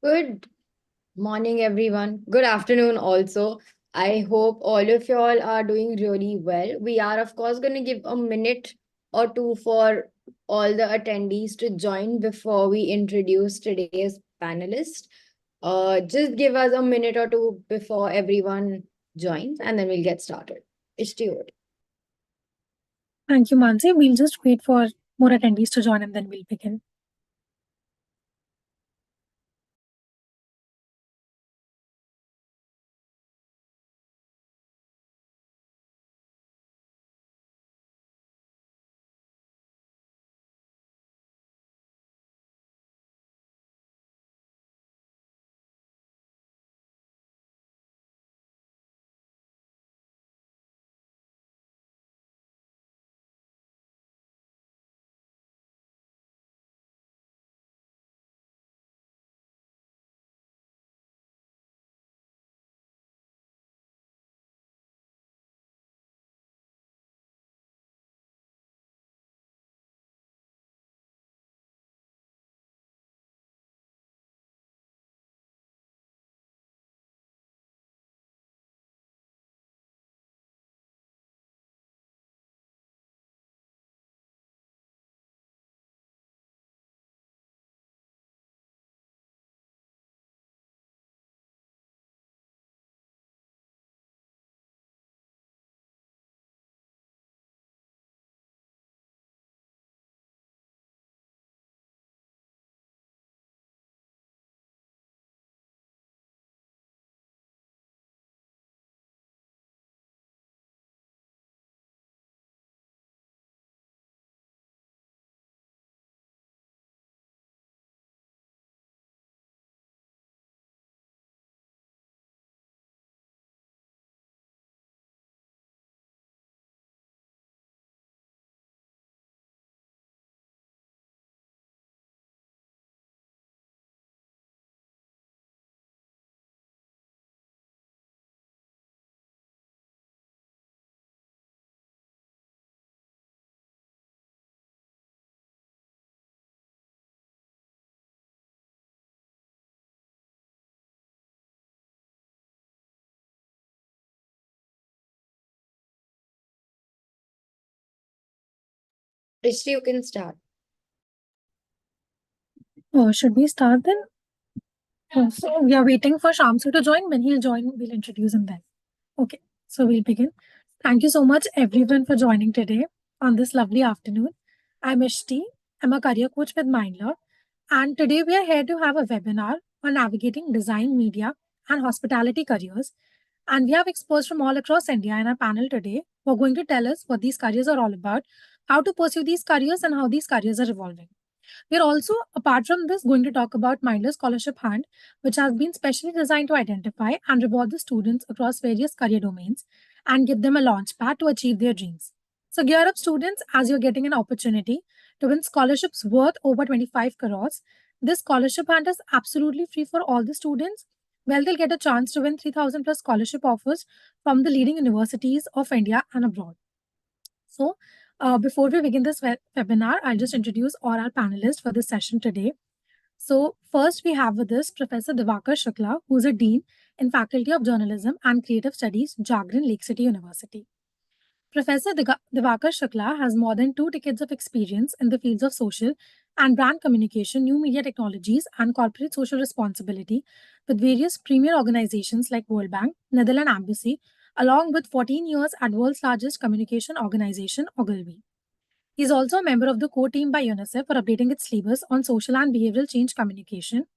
Good morning, everyone. Good afternoon, also. I hope all of y'all are doing really well. We are, of course, going to give a minute or two for all the attendees to join before we introduce today's panelist. Just give us a minute or two before everyone joins, and then we'll get started. Ishtiot. Thank you, Mansi. We'll just wait for more attendees to join and then we'll begin. Ishti, you can start. Should we start then? So we are waiting for Shamsu to join. When he'll join, we'll introduce him then. Okay, so we'll begin. Thank you so much, everyone, for joining today on this lovely afternoon. I'm Ishti. I'm a career coach with Mindler. And today we are here to have a webinar on navigating design, media, and hospitality careers. And we have experts from all across India in our panel today who are going to tell us what these careers are all about, how to pursue these careers, and how these careers are evolving. We're also, apart from this, going to talk about Mindler Scholarship Hunt, which has been specially designed to identify and reward the students across various career domains and give them a launch pad to achieve their dreams. So gear up, students, as you're getting an opportunity to win scholarships worth over 25 crores. This scholarship hunt is absolutely free for all the students. Well, they'll get a chance to win 3,000 plus scholarship offers from the leading universities of India and abroad. So, before we begin this webinar, I'll just introduce all our panelists for this session today. So, first we have with us Professor Divakar Shukla, who's a Dean in Faculty of Journalism and Creative Studies, Jagran Lakecity University. Professor Divakar Shukla has more than 2 decades of experience in the fields of social and brand communication, new media technologies, and corporate social responsibility with various premier organizations like World Bank, Netherlands Embassy, along with 14 years at world's largest communication organization, Ogilvy. He is also a member of the core team by UNICEF for updating its syllabus on social and behavioral change communication.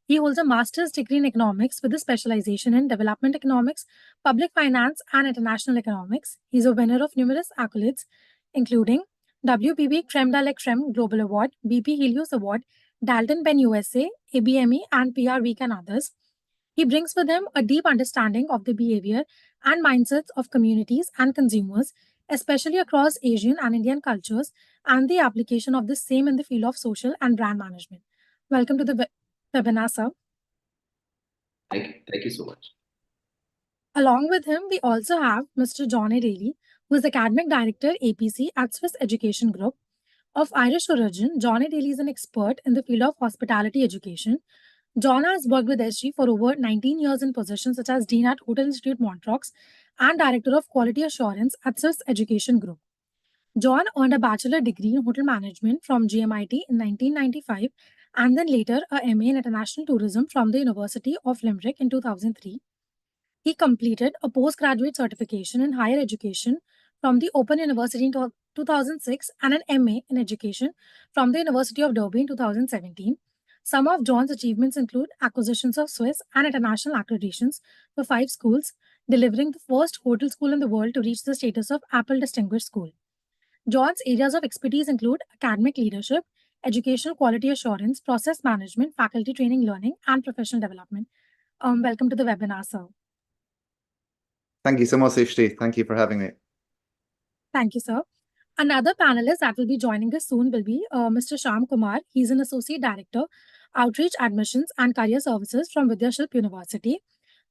He holds a master's degree in economics with a specialization in development economics, public finance, and international economics. He is a winner of numerous accolades, including WPB Creme de la Creme Global Award, BP Helios Award, Dalton Penn USA, ABME, and PR Week, and others. He brings with him a deep understanding of the behavior and mindsets of communities and consumers, especially across Asian and Indian cultures, and the application of the same in the field of social and brand management. Welcome to the webinar, sir. Thank you so much. Along with him, we also have Mr. John A. Daly, who is Academic Director, APC at Swiss Education Group. Of Irish origin, John A. Daly is an expert in the field of hospitality education. John has worked with SG for over 19 years in positions such as Dean at Hotel Institute Montreux and Director of Quality Assurance at Swiss Education Group. John earned a bachelor degree in hotel management from GMIT in 1995 and then later a MA in international tourism from the University of Limerick in 2003. He completed a postgraduate certification in higher education from the Open University in 2006 and an MA in education from the University of Derby in 2017. Some of John's achievements include acquisitions of Swiss and international accreditations for 5 schools, delivering the first hotel school in the world to reach the status of Apple Distinguished School. John's areas of expertise include academic leadership, educational quality assurance, process management, faculty training, learning, and professional development. Welcome to the webinar, sir. Thank you so much, Ishti. Thank you for having me. Thank you, sir. Another panelist that will be joining us soon will be Mr. Shyam Kumar. He's an Associate Director, Outreach Admissions and Career Services from Vidyashilp University.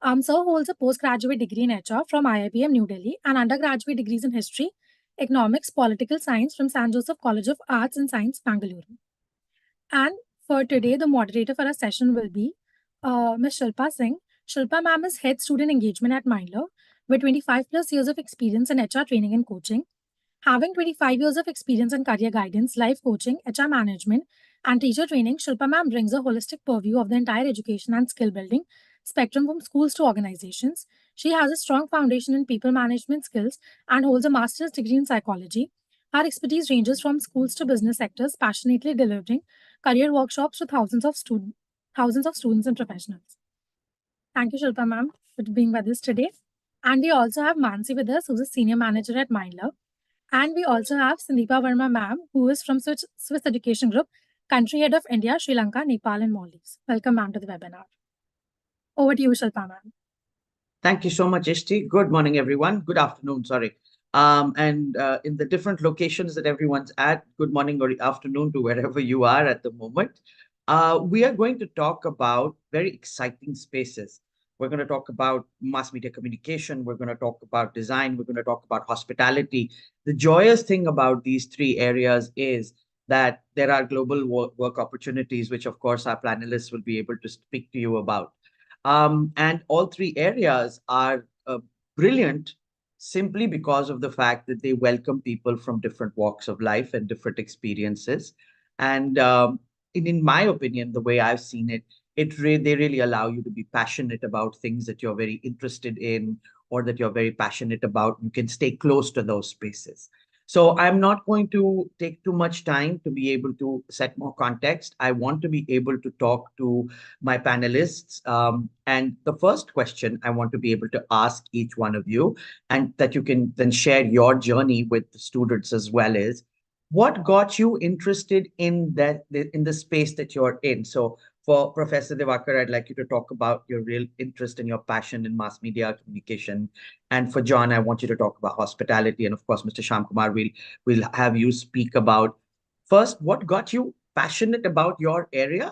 Sir holds a postgraduate degree in HR from IIPM New Delhi and undergraduate degrees in History, Economics, Political Science from San Joseph College of Arts and Science, Bangalore. And for today, the moderator for our session will be Ms. Shilpa Singh. Shilpa ma'am is Head Student Engagement at Mindler with 25 plus years of experience in HR training and coaching. Having 25 years of experience in career guidance, life coaching, HR management, and teacher training, Shilpa ma'am brings a holistic purview of the entire education and skill building spectrum from schools to organizations. She has a strong foundation in people management skills and holds a master's degree in psychology. Her expertise ranges from schools to business sectors, passionately delivering career workshops to thousands of students and professionals. Thank you, Shilpa ma'am, for being with us today. And we also have Mansi with us, who's a senior manager at Mindler. And we also have Sandeepa Verma ma'am, who is from Swiss Education Group, country head of India, Sri Lanka, Nepal, and Maldives. Welcome, ma'am, to the webinar. Over to you, Shilpa ma'am. Thank you so much, Ishti. Good morning, everyone. Good afternoon, sorry. In the different locations that everyone's at, good morning or afternoon to wherever you are at the moment. We are going to talk about very exciting spaces. We're going to talk about mass media communication. We're going to talk about design. We're going to talk about hospitality. The joyous thing about these three areas is that there are global work opportunities, which of course our panelists will be able to speak to you about. And all three areas are brilliant simply because of the fact that they welcome people from different walks of life and different experiences. And in my opinion, the way I've seen it, they really allow you to be passionate about things that you're very interested in or that you're very passionate about. You can stay close to those spaces. So I'm not going to take too much time to be able to set more context. I want to be able to talk to my panelists. And the first question I want to be able to ask each one of you, and that you can then share your journey with the students as well, is what got you interested in the space that you're in? So for Professor Divakar, I'd like you to talk about your real interest and your passion in mass media communication. And for John, I want you to talk about hospitality. And of course, Mr. Shyam Kumar, we'll have you speak about first, what got you passionate about your area?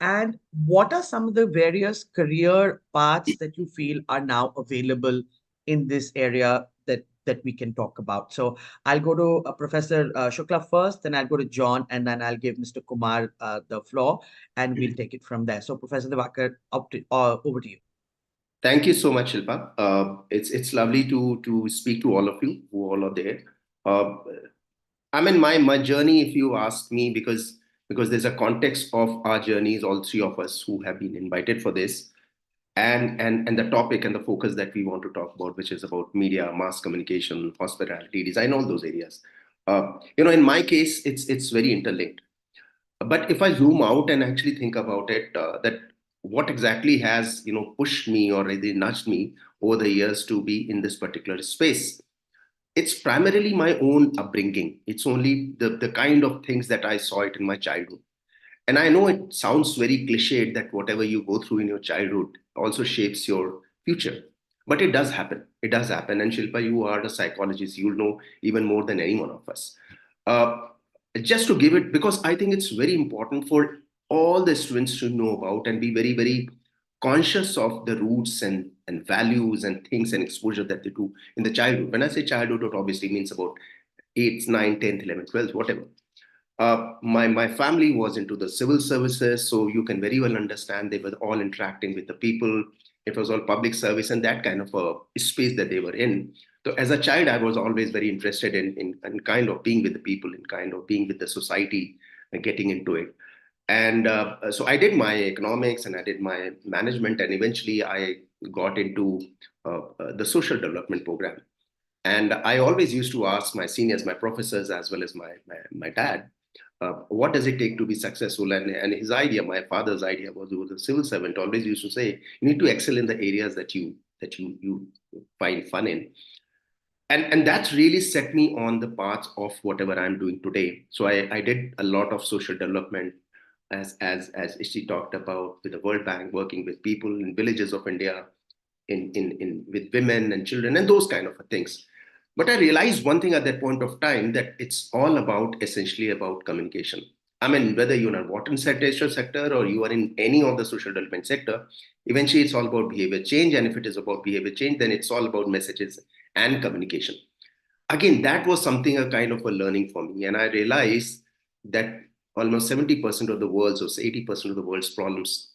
And what are some of the various career paths that you feel are now available in this area that we can talk about? So I'll go to Professor Shukla first, then I'll go to John, and then I'll give Mr. Kumar the floor, and we'll take it from there. So Professor Devakar, over to you. Thank you so much, Shilpa. It's lovely to speak to all of you who all are there. I mean, my journey, if you ask me, because there's a context of our journeys, all three of us who have been invited for this, and the topic and the focus that we want to talk about, which is about media, mass communication, hospitality, design, all those areas. In my case, it's very interlinked. But if I zoom out and actually think about it, that what exactly has pushed me or really nudged me over the years to be in this particular space, it's primarily my own upbringing. It's only the kind of things that I saw it in my childhood. And I know it sounds very cliched that whatever you go through in your childhood also shapes your future. But it does happen. It does happen. And Shilpa, you are a psychologist. You'll know even more than any one of us. Just to give it, because I think it's very important for all the students to know about and be very, very conscious of the roots and values and things and exposure that they do in the childhood. When I say childhood, it obviously means about 8th, 9th, 10th, 11th, 12th, whatever. My family was into the civil services, so you can very well understand they were all interacting with the people. It was all public service and that kind of a space that they were in. So as a child, I was always very interested in kind of being with the people, in kind of being with the society and getting into it. And so I did my economics and I did my management, and eventually I got into the social development program. And I always used to ask my seniors, my professors, as well as my dad, what does it take to be successful? And his idea, my father's idea, was, he was a civil servant, always used to say, you need to excel in the areas that you find fun in. And that's really set me on the path of whatever I'm doing today. So I did a lot of social development, as Ishti talked about, with the World Bank, working with people in villages of India, in with women and children and those kind of things. But I realized one thing at that point of time, that it's all about essentially about communication. I mean, whether you're in a water and sanitation sector or you are in any of the social development sector, eventually it's all about behavior change. And if it is about behavior change, then it's all about messages and communication. Again, that was something, a kind of a learning for me. And I realized that almost 70% of the world's, or 80% of the world's problems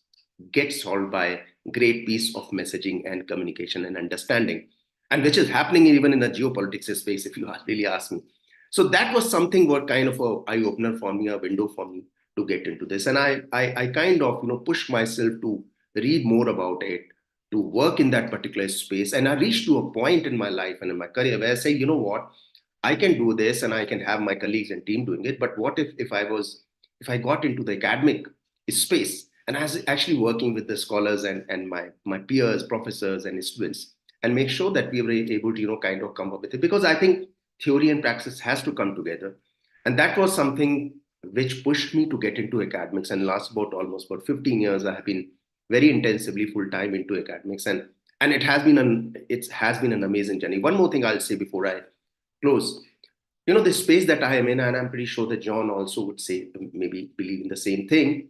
get solved by great piece of messaging and communication and understanding, and which is happening even in the geopolitics space, if you really ask me. So that was something what kind of a eye opener for me, a window for me to get into this. And I kind of pushed myself to read more about it, to work in that particular space. And I reached to a point in my life and in my career where I say, you know what, I can do this and I can have my colleagues and team doing it. But what if I got into the academic space and I was actually working with the scholars and my peers, professors and students, and make sure that we were able to, kind of come up with it. Because I think theory and praxis has to come together. And that was something which pushed me to get into academics. And last almost about 15 years, I have been very intensively full time into academics. And it has been an amazing journey. One more thing I'll say before I close. The space that I am in, and I'm pretty sure that John also would say, maybe believe in the same thing,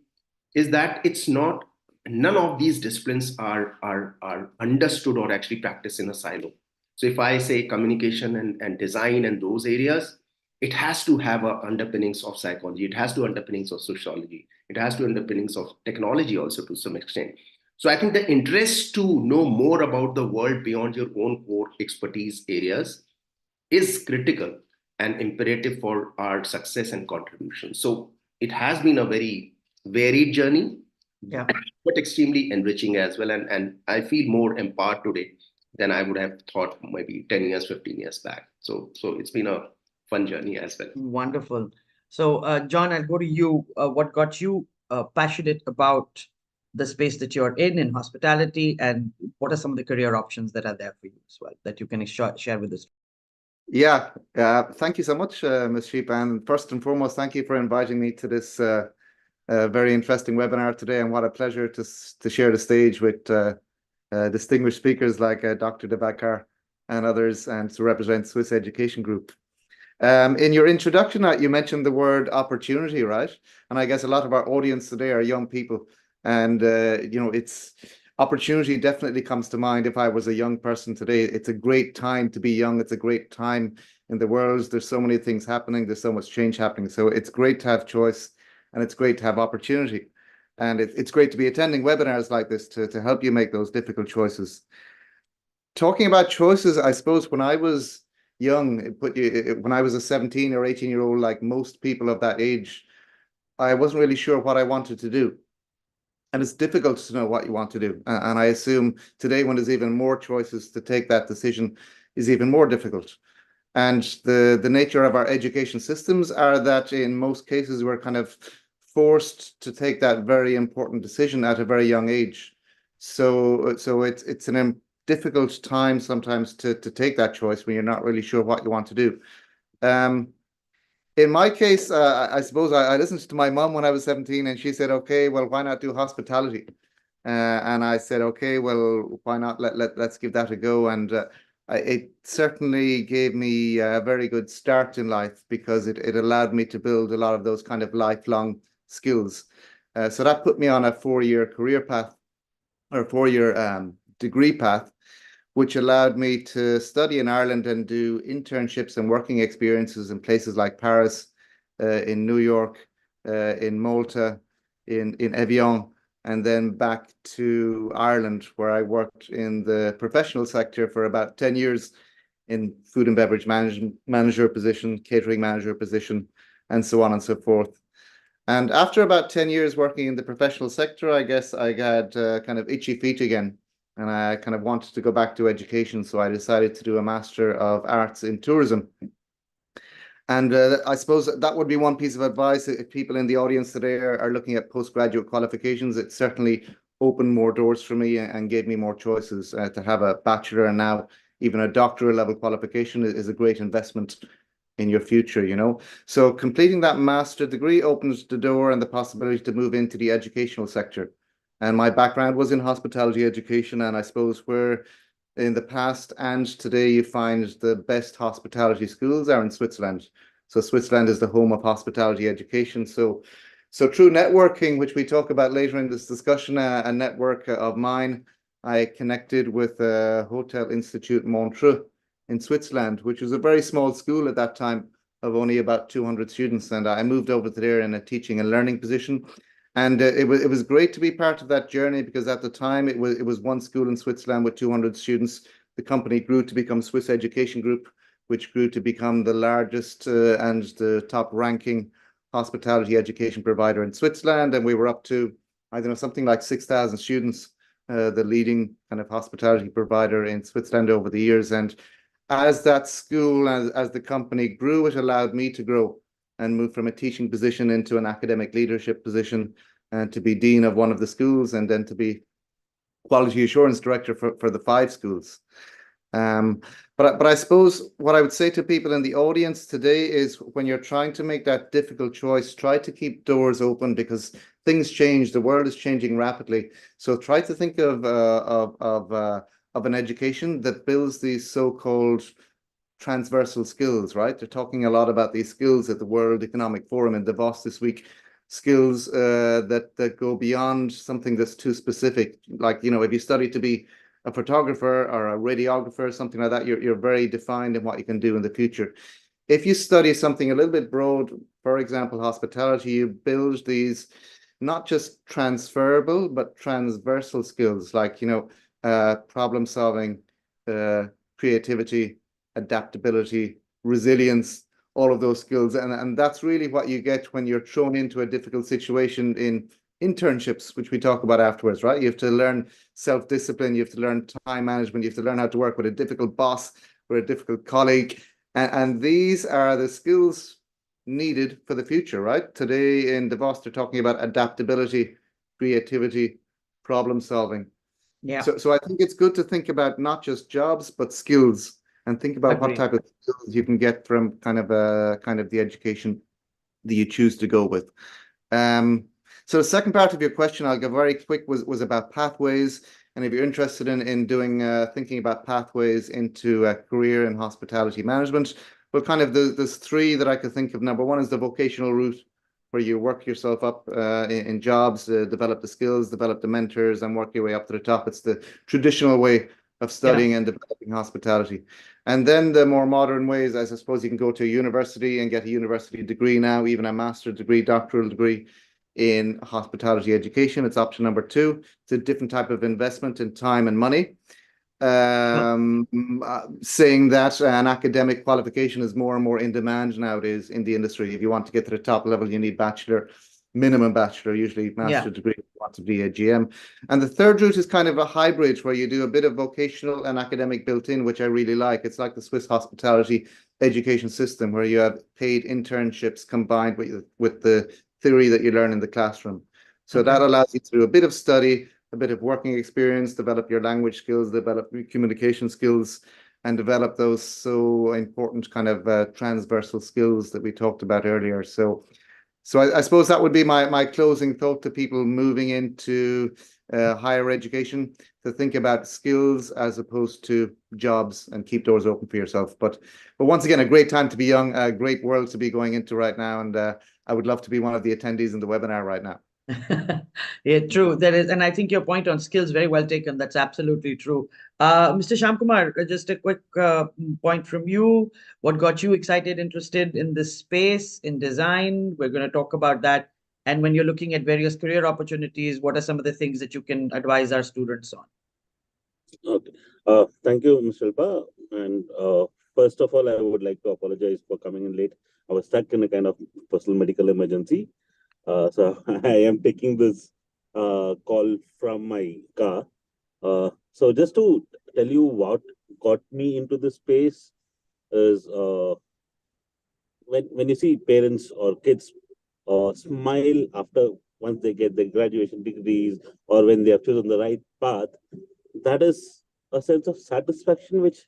is that it's not, none of these disciplines are understood or actually practiced in a silo. So if I say communication and design and those areas, it has to have a underpinnings of psychology, it has to underpinnings of sociology, it has to underpinnings of technology also to some extent. So I think the interest to know more about the world beyond your own core expertise areas is critical and imperative for our success and contribution. So it has been a very varied journey, Yeah. but extremely enriching as well. And I feel more empowered today than I would have thought maybe 10 years, 15 years back. So it's been a fun journey as well. Wonderful. So, John, I'll go to you. What got you passionate about the space that you're in hospitality, and what are some of the career options that are there for you as well that you can share with us? Yeah, thank you so much, Ms. Sheep. And first and foremost, thank you for inviting me to this very interesting webinar today. And what a pleasure to share the stage with distinguished speakers like Dr. De Bacar and others, and to represent Swiss Education Group. In your introduction, you mentioned the word opportunity, right? And I guess a lot of our audience today are young people. And, it's opportunity definitely comes to mind. If I was a young person today, it's a great time to be young. It's a great time in the world. There's so many things happening. There's so much change happening. So it's great to have choice, and it's great to have opportunity. And it's great to be attending webinars like this to help you make those difficult choices. Talking about choices, I suppose when I was young, when I was a 17 or 18-year-old, like most people of that age, I wasn't really sure what I wanted to do. And it's difficult to know what you want to do. And I assume today, when there's even more choices, to take that decision is even more difficult. And the nature of our education systems are that in most cases, we're kind of forced to take that very important decision at a very young age. So it's an difficult time sometimes to take that choice when you're not really sure what you want to do. In my case, I suppose I listened to my mom when I was 17, and she said, okay, well, why not do hospitality? And I said, okay, well, why not? Let's give that a go. And it certainly gave me a very good start in life, because it allowed me to build a lot of those kind of lifelong skills. So that put me on a 4-year career path, or 4-year degree path, which allowed me to study in Ireland and do internships and working experiences in places like Paris in New York, in Malta, in Evian, and then back to Ireland, where I worked in the professional sector for about 10 years in food and beverage manager position, catering manager position, and so on and so forth. And after about 10 years working in the professional sector, I guess I had kind of itchy feet again, and I kind of wanted to go back to education. So I decided to do a Master of Arts in Tourism. And I suppose that would be one piece of advice if people in the audience today are looking at postgraduate qualifications. It certainly opened more doors for me and gave me more choices. To have a bachelor and now even a doctoral level qualification is a great investment in your future, you know. So completing that master degree opens the door and the possibility to move into the educational sector. And my background was in hospitality education, and I suppose where in the past and today you find the best hospitality schools are in Switzerland. So Switzerland is the home of hospitality education. So through networking, which we talk about later in this discussion, a network of mine, I connected with Hotel Institute Montreux in Switzerland, which was a very small school at that time of only about 200 students. And I moved over there in a teaching and learning position. And it was great to be part of that journey, because at the time it was one school in Switzerland with 200 students. The company grew to become Swiss Education Group, which grew to become the largest and the top ranking hospitality education provider in Switzerland. And we were up to, I don't know, something like 6,000 students, the leading kind of hospitality provider in Switzerland over the years. And as that school, as the company grew, it allowed me to grow and move from a teaching position into an academic leadership position, and to be dean of one of the schools, and then to be quality assurance director for the 5 schools. But I suppose what I would say to people in the audience today is, when you're trying to make that difficult choice, try to keep doors open, because things change. The world is changing rapidly. So try to think of an education that builds these so-called transversal skills, right? They're talking a lot about these skills at the World Economic Forum in Davos this week. Skills that go beyond something that's too specific. Like, you know, if you study to be a photographer or a radiographer, something like that, you're very defined in what you can do in the future. If you study something a little bit broad, for example, hospitality, you build these not just transferable, but transversal skills, like, you know, problem solving, creativity, adaptability, resilience, all of those skills. And that's really what you get when you're thrown into a difficult situation in internships, which we talk about afterwards, right? You have to learn self-discipline, you have to learn time management, you have to learn how to work with a difficult boss or a difficult colleague. And these are the skills needed for the future, right? Today in Davos, they're talking about adaptability, creativity, problem solving. Yeah. So I think it's good to think about not just jobs, but skills, and think about what type of skills you can get from kind of the education that you choose to go with. So the second part of your question, I'll go very quick, was about pathways. And if you're interested in doing thinking about pathways into a career in hospitality management, well, kind of there's 3 that I could think of. Number 1 is the vocational route, where you work yourself up in jobs, develop the skills, develop the mentors, and work your way up to the top. It's the traditional way of studying and developing hospitality. And then the more modern ways, I suppose you can go to a university and get a university degree now, even a master's degree, doctoral degree in hospitality education. It's option number 2. It's a different type of investment in time and money. Saying that an academic qualification is more and more in demand nowadays in the industry. If you want to get to the top level, you need minimum bachelor, usually master's degree, if you want to be a GM. And the third route is kind of a hybrid, where you do a bit of vocational and academic built in, which I really like. It's like the Swiss hospitality education system, where you have paid internships combined with the theory that you learn in the classroom. So that allows you to do a bit of study, a bit of working experience, develop your language skills, develop your communication skills, and develop those so important kind of transversal skills that we talked about earlier. So I suppose that would be my closing thought to people moving into higher education, to think about skills as opposed to jobs, and keep doors open for yourself. But once again, a great time to be young, a great world to be going into right now. And I would love to be one of the attendees in the webinar right now. Yeah, true. There is, and I think your point on skills, very well taken. That's absolutely true. Mr. Shamkumar, just a quick point from you. What got you excited, interested in this space, in design? We're going to talk about that. And when you're looking at various career opportunities, what are some of the things that you can advise our students on? Okay. Thank you, Ms. Shilpa. And first of all, I would like to apologize for coming in late. I was stuck in a kind of personal medical emergency. So I am taking this call from my car. So just to tell you what got me into this space is when you see parents or kids smile after once they get their graduation degrees or when they have chosen the right path, that is a sense of satisfaction which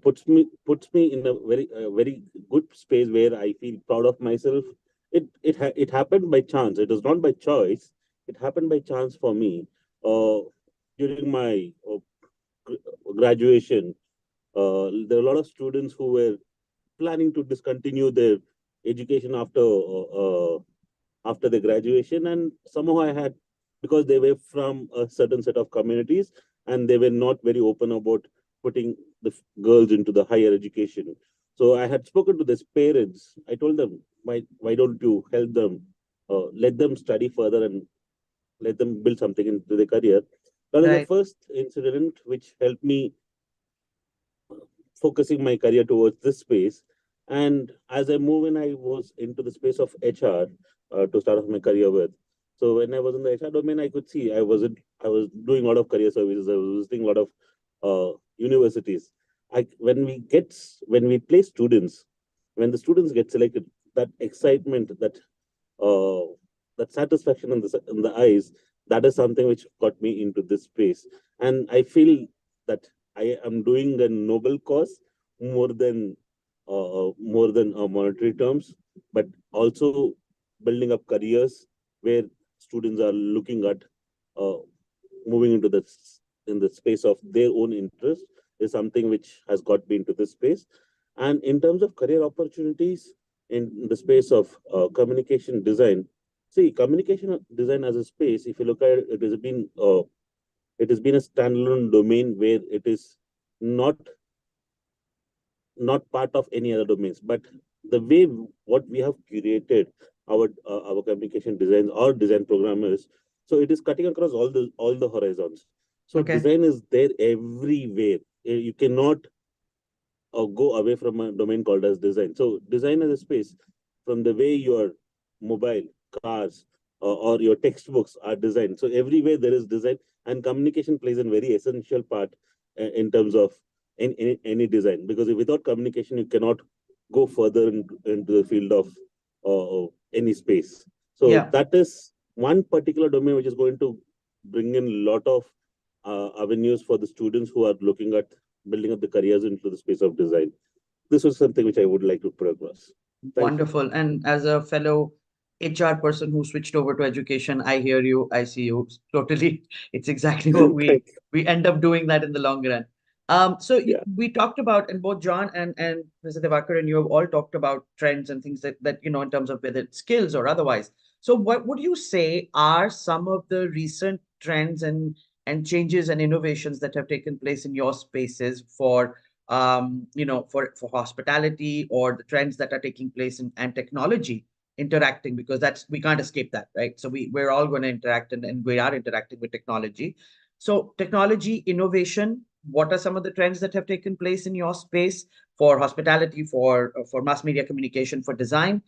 puts me in a very good space where I feel proud of myself. It happened by chance. It was not by choice. It happened by chance for me. During my graduation, there are a lot of students who were planning to discontinue their education after the graduation, and somehow I had, because they were from a certain set of communities and they were not very open about putting the girls into the higher education. So I had spoken to these parents. I told them, why don't you help them, let them study further and let them build something into their career. That is the Right. first incident which helped me focusing my career towards this space. And as I move in, I was into the space of HR to start off my career with. So when I was in the HR domain, I could see I was doing a lot of career services. I was visiting a lot of universities. When we place students, when the students get selected, that excitement, uh, that satisfaction in the eyes, that is something which got me into this space. And I feel that I am doing a noble cause more than monetary terms, but also building up careers where students are looking at uh, moving into in the space of their own interest is something which has got me into this space. And in terms of career opportunities in the space of communication design, see, communication design as a space, if you look at it, it has been a standalone domain where it is not not part of any other domains. But the way what we have curated our communication designs or design programmers, so it is cutting across all the horizons. So Okay. design is there everywhere. You cannot go away from a domain called as design. So design as a space, from the way your mobile, cars, or your textbooks are designed. So everywhere there is design, and communication plays a very essential part in terms of any design. Because without communication, you cannot go further into the field of any space. So Yeah. that is one particular domain which is going to bring in a lot of avenues for the students who are looking at building up the careers into the space of design. This was something which I would like to progress. Thank you. Wonderful. And as a fellow HR person who switched over to education, I hear you, I see you. Totally. It's exactly what Thank we end up doing that in the long run. So Yeah. we talked about, and both John and Mr. Devakar and you have all talked about trends and things that in terms of whether it's skills or otherwise. So what would you say are some of the recent trends and changes and innovations that have taken place in your spaces for for hospitality, or the trends that are taking place in and technology interacting, because that's, we can't escape that, right? So we're all going to interact, and we are interacting with technology. So technology innovation, what are some of the trends that have taken place in your space for hospitality, for mass media communication, for design?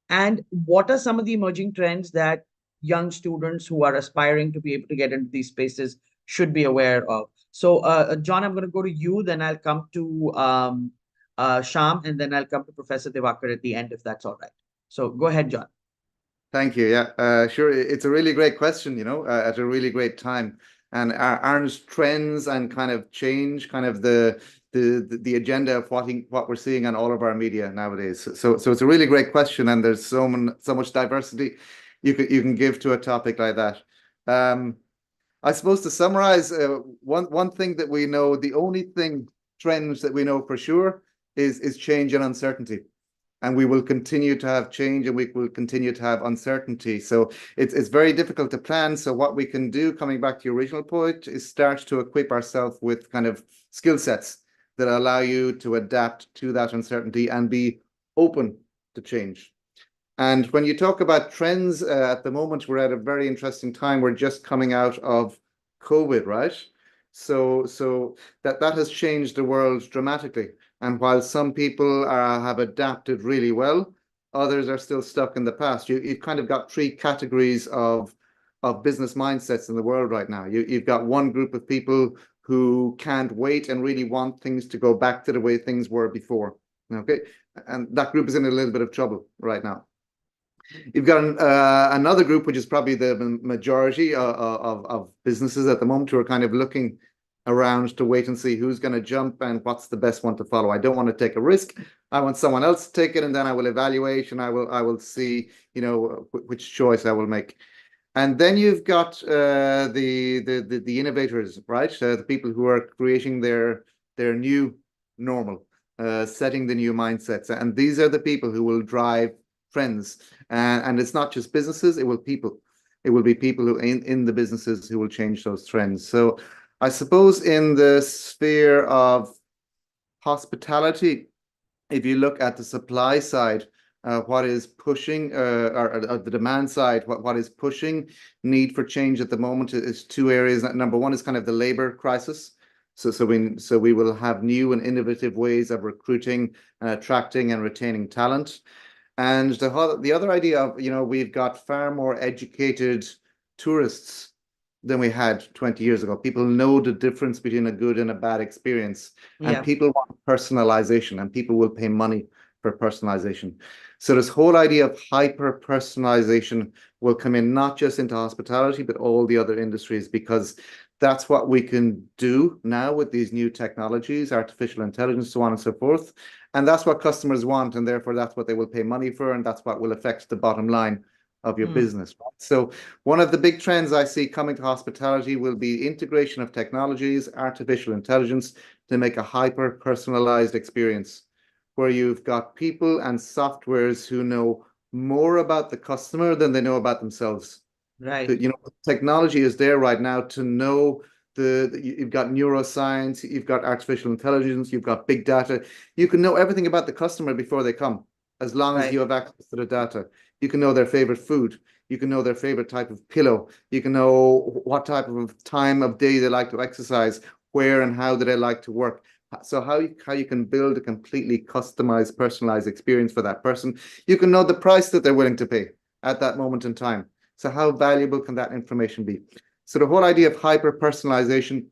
And what are some of the emerging trends that young students who are aspiring to be able to get into these spaces should be aware of? So, John, I'm going to go to you, then I'll come to Sham, and then I'll come to Professor Devakar at the end, if that's all right. So go ahead, John. Thank you. Yeah, sure. It's a really great question, at a really great time. And aren't trends and kind of change kind of the agenda of what we're seeing on all of our media nowadays? So it's a really great question, and there's so much diversity you can give to a topic like that. I suppose to summarize, one thing that we know, the only trends that we know for sure is change and uncertainty. and we will continue to have change, and we will continue to have uncertainty. So it's very difficult to plan. So what we can do, coming back to your original point, is start to equip ourselves with kind of skill sets that allow you to adapt to that uncertainty and be open to change. And when you talk about trends, at the moment, we're at a very interesting time. We're just coming out of COVID, right? So that has changed the world dramatically. And while some people have adapted really well, others are still stuck in the past. You've kind of got three categories of business mindsets in the world right now. You've got one group of people who can't wait and really want things to go back to the way things were before. Okay, and that group is in a little bit of trouble right now. You've got another group, which is probably the majority of businesses at the moment, who are kind of looking around to wait and see who's going to jump and what's the best one to follow. I don't want to take a risk. I want someone else to take it, and then I will evaluate, and I will see, you know, which choice I will make. And then you've got the innovators, right? The people who are creating their new normal, setting the new mindsets, and these are the people who will drive trends. And it's not just businesses; it will be people who in the businesses who will change those trends. So I suppose in the sphere of hospitality, if you look at the supply side, what is pushing, or the demand side, what is pushing need for change at the moment is two areas. Number one is kind of the labor crisis. So we will have new and innovative ways of recruiting, attracting and retaining talent. And the other idea of, you know, we've got far more educated tourists than we had 20 years ago. People know the difference between a good and a bad experience. And people want personalization, and people will pay money for personalization. So this whole idea of hyper personalization will come in not just into hospitality, but all the other industries, because that's what we can do now with these new technologies, artificial intelligence, so on and so forth. And that's what customers want, and therefore that's what they will pay money for, and that's what will affect the bottom line of your business. Right? So one of the big trends I see coming to hospitality will be integration of technologies, artificial intelligence, to make a hyper personalized experience, where you've got people and softwares who know more about the customer than they know about themselves. Right. You know, technology is there right now to know you've got neuroscience, you've got artificial intelligence, you've got big data. You can know everything about the customer before they come, as long as you have access to the data. You can know their favorite food. You can know their favorite type of pillow. You can know what type of time of day they like to exercise, where and how do they like to work. So how you can build a completely customized, personalized experience for that person. You can know the price that they're willing to pay at that moment in time. So how valuable can that information be? So the whole idea of hyper personalization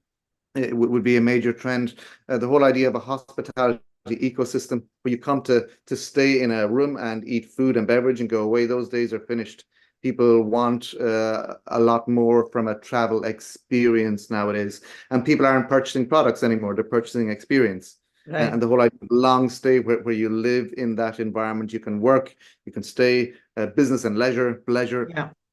would be a major trend. The whole idea of a hospitality ecosystem where you come to stay in a room and eat food and beverage and go away, those days are finished. People want a lot more from a travel experience nowadays, and people aren't purchasing products anymore, they're purchasing experience. And the whole idea of long stay, where you live in that environment, you can work, you can stay, business and leisure,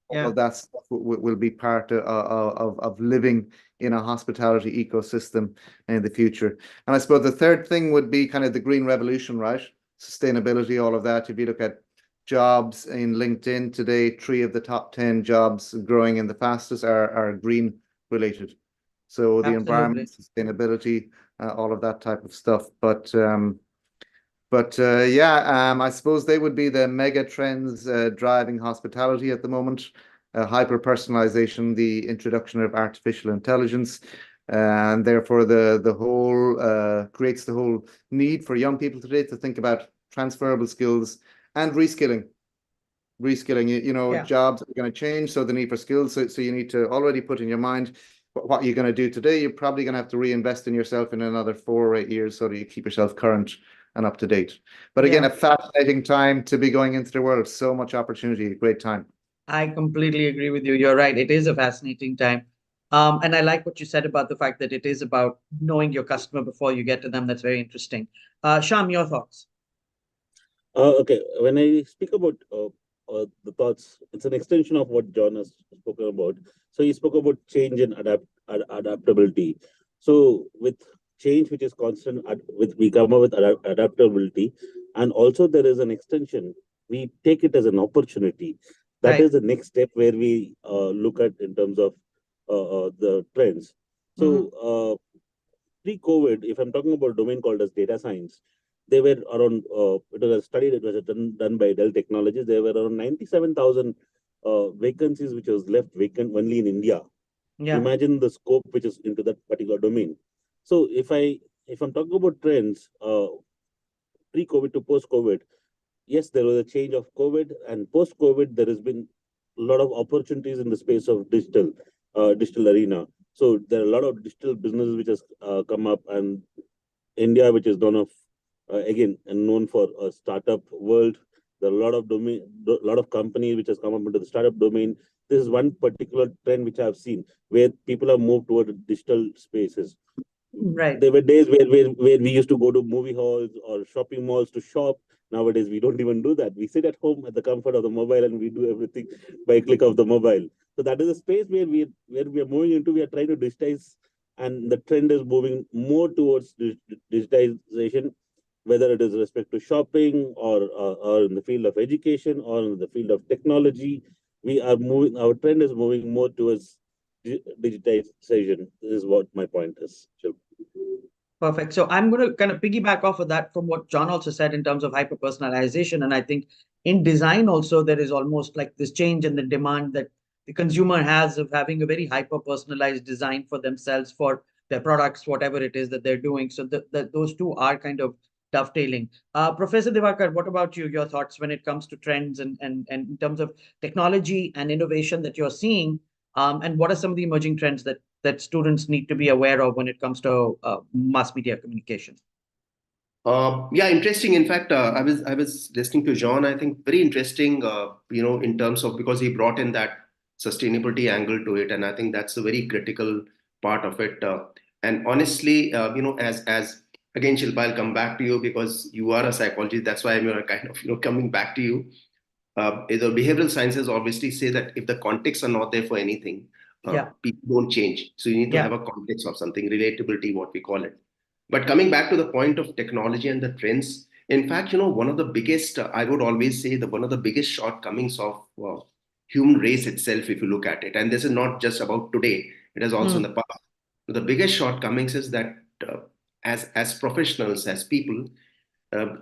all of that stuff will be part of living in a hospitality ecosystem in the future. And I suppose the third thing would be kind of the green revolution, right? Sustainability, all of that. If you look at jobs in LinkedIn today, 3 of the top 10 jobs growing in the fastest are green related. So the environment, sustainability, all of that type of stuff. But I suppose they would be the mega trends driving hospitality at the moment. Hyper personalization, the introduction of artificial intelligence, and therefore the whole creates the whole need for young people today to think about transferable skills and reskilling. Jobs are going to change, so the need for skills. So you need to already put in your mind what you're going to do today. You're probably going to have to reinvest in yourself in another 4 or 8 years so that you keep yourself current and up to date. But again, a fascinating time to be going into the world. So much opportunity, great time. I completely agree with you. You're right. It is a fascinating time. And I like what you said about the fact that it is about knowing your customer before you get to them. That's very interesting. Sham, your thoughts? Okay, when I speak about the thoughts, it's an extension of what John has spoken about. So he spoke about change and adaptability. So with change, which is constant, we come up with adaptability, And also there is an extension. We take it as an opportunity. That Right. is the next step where we look at in terms of the trends. So pre-COVID, if I'm talking about a domain called as data science, they were around, it was a study that was done by Dell Technologies. There were around 97,000 vacancies which was left vacant only in India. Yeah. Imagine the scope which is into that particular domain. So if I'm talking about trends, pre-COVID to post-COVID, yes, there was a change of COVID, and post-COVID, there has been a lot of opportunities in the space of digital arena. So there are a lot of digital businesses which has come up, and India, which is known of again and known for a startup world. There are a lot of companies which has come up into the startup domain. This is one particular trend which I've seen where people have moved toward digital spaces. Right. There were days where we used to go to movie halls or shopping malls to shop. Nowadays, we don't even do that. We sit at home at the comfort of the mobile and we do everything by a click of the mobile. So that is a space where we are moving into. We are trying to digitize, and the trend is moving more towards digitization, whether it is with respect to shopping or in the field of education or in the field of technology. We are moving. Our trend is moving more towards digitization. This is what my point is. Perfect. So I'm going to kind of piggyback off of that from what John also said in terms of hyper personalization. And I think in design also, there is almost like this change in the demand that the consumer has of having a very hyper personalized design for themselves, for their products, whatever it is that they're doing. So those two are kind of dovetailing. Professor Divakar, what about you? Your thoughts when it comes to trends and in terms of technology and innovation that you're seeing, and what are some of the emerging trends that students need to be aware of when it comes to mass media communication? Yeah, interesting. In fact, I was listening to John. I think very interesting. In terms of, because he brought in that sustainability angle to it, and I think that's a very critical part of it. And honestly, as again, Shilpa, I'll come back to you because you are a psychologist. That's why I'm kind of coming back to you. The behavioral sciences obviously say that if the contexts are not there for anything, people don't change. So you need to have a context of something, relatability, what we call it. But coming back to the point of technology and the trends, in fact, one of the biggest, I would always say that one of the biggest shortcomings of human race itself, if you look at it, and this is not just about today, it is also in the past. The biggest shortcomings is that as professionals, as people,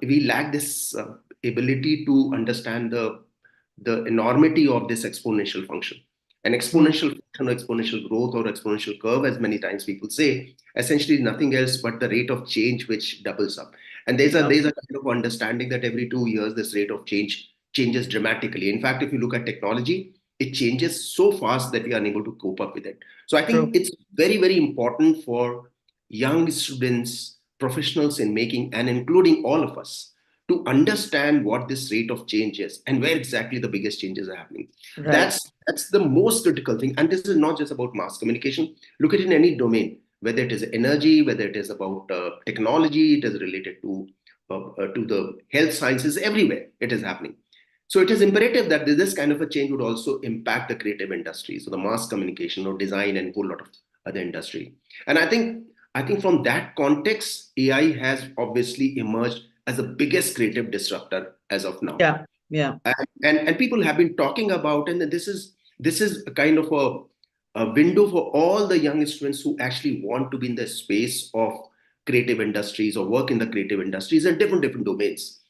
we lack this ability to understand the enormity of this exponential function. An exponential function, or exponential growth, or exponential curve, as many times people say, essentially nothing else but the rate of change which doubles up. And there's a kind of understanding that every 2 years this rate of change changes dramatically. In fact, if you look at technology, it changes so fast that we are unable to cope up with it. So I think it's very, very important for young students, professionals in making, and including all of us, to understand what this rate of change is and where exactly the biggest changes are happening. Right. That's the most critical thing. And this is not just about mass communication. Look at it in any domain, whether it is energy, whether it is about technology, it is related to the health sciences, everywhere it is happening. So it is imperative that this kind of a change would also impact the creative industry, so the mass communication or design and a whole lot of other industry. And I think from that context, AI has obviously emerged as the biggest creative disruptor as of now. Yeah. And people have been talking about, and this is a kind of a window for all the young students who actually want to be in the space of creative industries or work in the creative industries and different domains,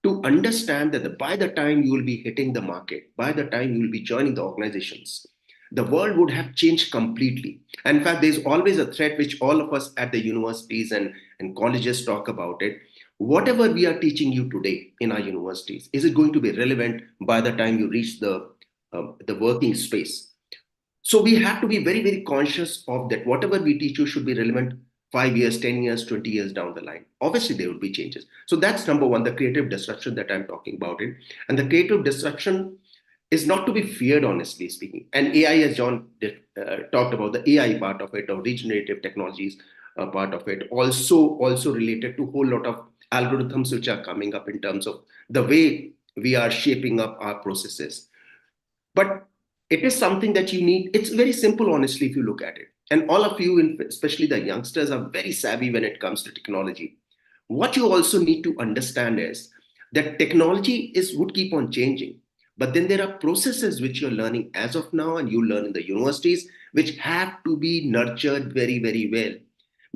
to understand that by the time you will be hitting the market, by the time you will be joining the organizations, the world would have changed completely. And in fact, there's always a threat which all of us at the universities and colleges talk about it. Whatever we are teaching you today in our universities, is it going to be relevant by the time you reach the working space? So we have to be very, very conscious of that. Whatever we teach you should be relevant 5 years, 10 years, 20 years down the line. Obviously, there will be changes. So that's number one, the creative disruption that I'm talking about it. And the creative disruption is not to be feared, honestly speaking. And AI, as John talked about, the AI part of it, or regenerative technologies part of it, also related to a whole lot of algorithms which are coming up in terms of the way we are shaping up our processes. But it is something that you need. It's very simple, honestly, if you look at it. And all of you, especially the youngsters, are very savvy when it comes to technology. What you also need to understand is That technology would keep on changing. But then there are processes which you're learning as of now and you learn in the universities, which have to be nurtured very, very well.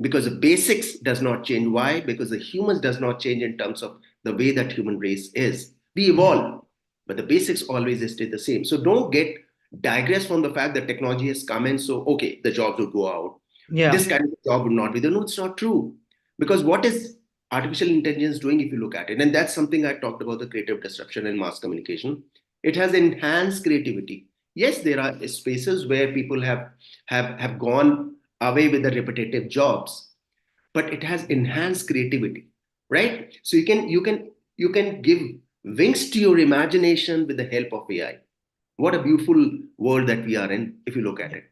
Because the basics does not change. Why? Because the humans does not change in terms of the way that human race is. We evolve, but the basics always stay the same. So don't get digress from the fact that technology has come in. So, okay, the jobs will go out. Yeah. This kind of job would not be there. No, it's not true. Because what is artificial intelligence doing if you look at it? And that's something I talked about, the creative disruption in mass communication. It has enhanced creativity. Yes, there are spaces where people have gone away with the repetitive jobs, but it has enhanced creativity, right? So you can give wings to your imagination with the help of AI. What a beautiful world that we are in, if you look at it.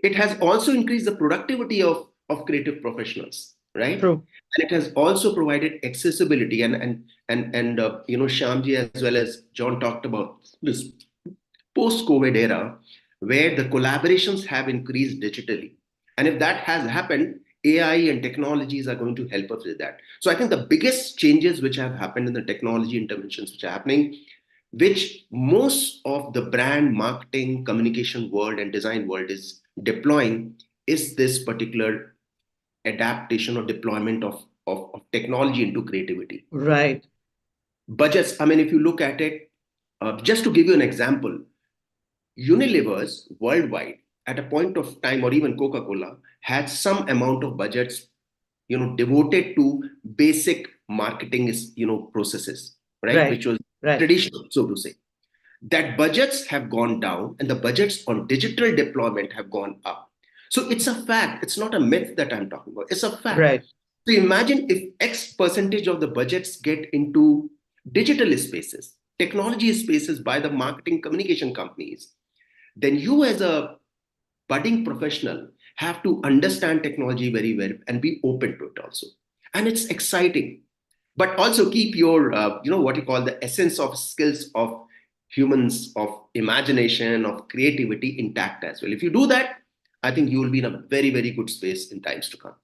It has also increased the productivity of creative professionals, right? True. And it has also provided accessibility and Shyamji as well as John talked about this post-COVID era where the collaborations have increased digitally. And if that has happened, AI and technologies are going to help us with that. So I think the biggest changes which have happened in the technology interventions which are happening, which most of the brand marketing, communication world and design world is deploying, is this particular adaptation or deployment of technology into creativity. Right. Budgets, I mean, if you look at it, just to give you an example, Unilever's worldwide at a point of time, or even Coca-Cola, had some amount of budgets, devoted to basic marketing processes, right? Which was traditional, so to say. That budgets have gone down and the budgets on digital deployment have gone up. So it's a fact. It's not a myth that I'm talking about. It's a fact. Right. So imagine if X percentage of the budgets get into digital spaces, technology spaces by the marketing communication companies, then you as a budding professional have to understand technology very well and be open to it also. And it's exciting, but also keep your, what you call the essence of skills of humans, of imagination, of creativity intact as well. If you do that, I think you will be in a very, very good space in times to come.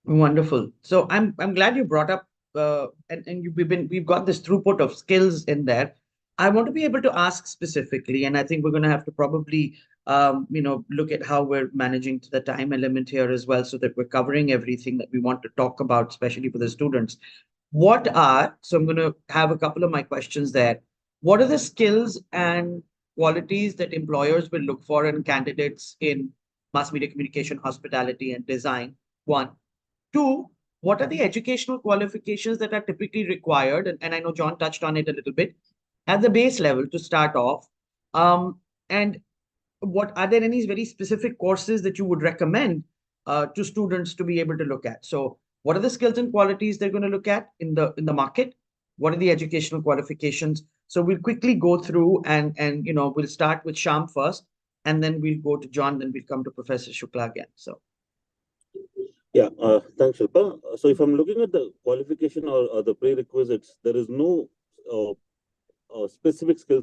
Wonderful. So I'm glad you brought up we've got this throughput of skills in there. I want to be able to ask specifically, and I think we're going to have to probably look at how we're managing the time element here as well, so that we're covering everything that we want to talk about, especially for the students. So I'm going to have a couple of my questions there. What are the skills and qualities that employers will look for in candidates in mass media communication, hospitality, and design? One. Two, what are the educational qualifications that are typically required? And I know John touched on it a little bit at the base level to start off. And what are there any very specific courses that you would recommend to students to be able to look at? So what are the skills and qualities they're going to look at in the market? What are the educational qualifications? So we'll quickly go through and we'll start with Shyam first, and then we'll go to John, then we'll come to Professor Shukla again. So. Yeah, thanks, Shilpa. So if I'm looking at the qualification or the prerequisites, there is no specific skill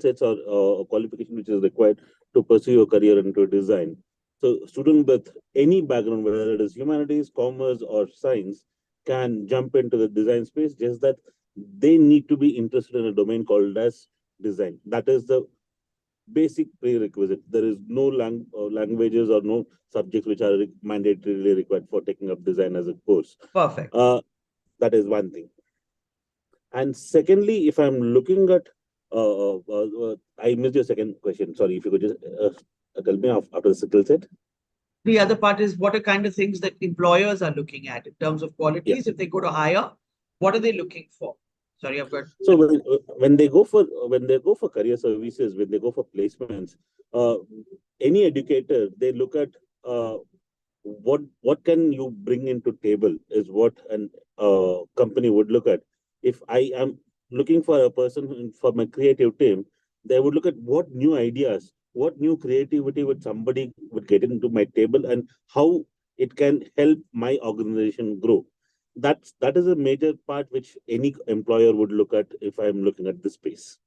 sets or qualification which is required to pursue your career into design. So student with any background, whether it is humanities, commerce, or science, can jump into the design space, just that they need to be interested in a domain called as design. That is the basic prerequisite. There is no languages or no subjects which are mandatorily required for taking up design as a course. Perfect. That is one thing. And secondly, if I'm looking at, I missed your second question. Sorry, if you could just tell me after the skill set. The other part is, what are kind of things that employers are looking at in terms of qualities? Yeah. If they go to hire, what are they looking for? Sorry, I've got. So when they go for career services, when they go for placements, any educator, they look at what can you bring into table is what an company would look at. If I am looking for a person for my creative team, they would look at what new ideas, what new creativity would somebody would get into my table, and how it can help my organization grow. That is a major part which any employer would look at if I'm looking at this space.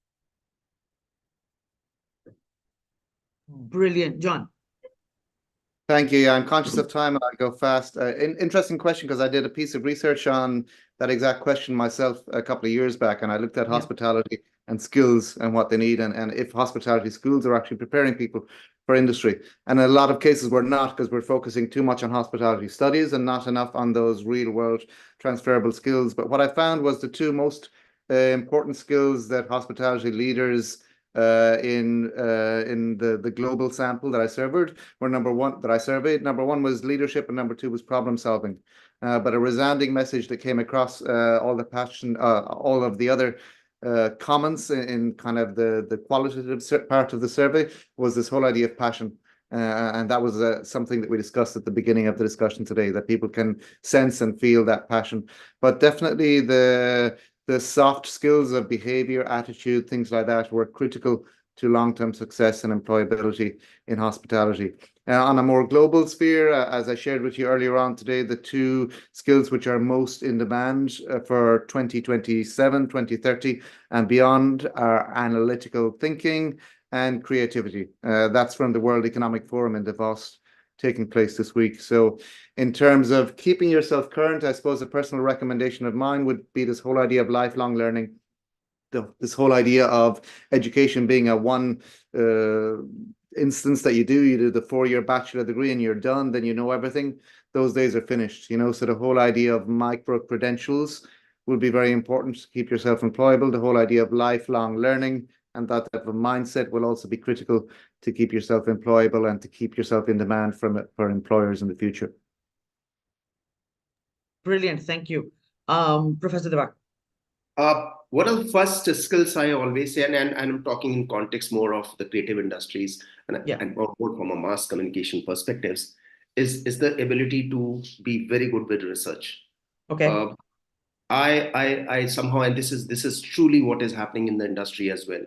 Brilliant, John. Thank you. I'm conscious of time and I'll go fast. Interesting question, because I did a piece of research on that exact question myself a couple of years back, and I looked at hospitality and skills and what they need, and if hospitality schools are actually preparing people for industry. And in a lot of cases, we're not, because we're focusing too much on hospitality studies and not enough on those real world transferable skills. But what I found was the two most important skills that hospitality leaders in the global sample that I surveyed were number one was leadership, and number two was problem solving. But a resounding message that came across all of the other comments in kind of the qualitative part of the survey was this whole idea of passion. And that was something that we discussed at the beginning of the discussion today, that people can sense and feel that passion. But definitely the soft skills of behavior, attitude, things like that were critical to long-term success and employability in hospitality. On a more global sphere, as I shared with you earlier on today, the two skills which are most in demand for 2027, 2030 and beyond are analytical thinking and creativity. That's from the World Economic Forum in Davos, taking place this week. So in terms of keeping yourself current, I suppose a personal recommendation of mine would be this whole idea of lifelong learning. This whole idea of education being a one instance that you do the 4-year bachelor degree and you're done, then you know everything. Those days are finished, so the whole idea of micro credentials will be very important to keep yourself employable. The whole idea of lifelong learning and that type of mindset will also be critical to keep yourself employable and to keep yourself in demand for employers in the future. Brilliant, thank you. Professor Devak. One of the first skills I always say, and I'm talking in context more of the creative industries and more from a mass communication perspectives, is the ability to be very good with research. Okay. I somehow, and this is truly what is happening in the industry as well.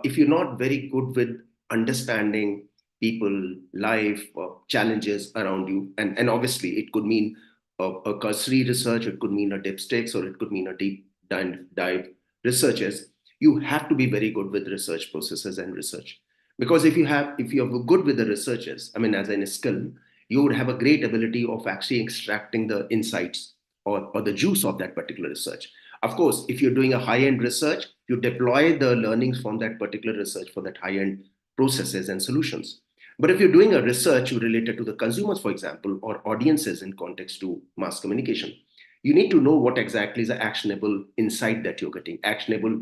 If you're not very good with understanding people, life, challenges around you, and obviously it could mean a cursory research, it could mean a dipsticks, or it could mean a deep dive researches, you have to be very good with research processes and research. Because if you're good with the researches, I mean, as in a skill, you would have a great ability of actually extracting the insights or the juice of that particular research. Of course, if you're doing a high-end research, you deploy the learnings from that particular research for that high-end processes and solutions. But if you're doing a research related to the consumers, for example, or audiences in context to mass communication, you need to know what exactly is the actionable insight that you're getting, actionable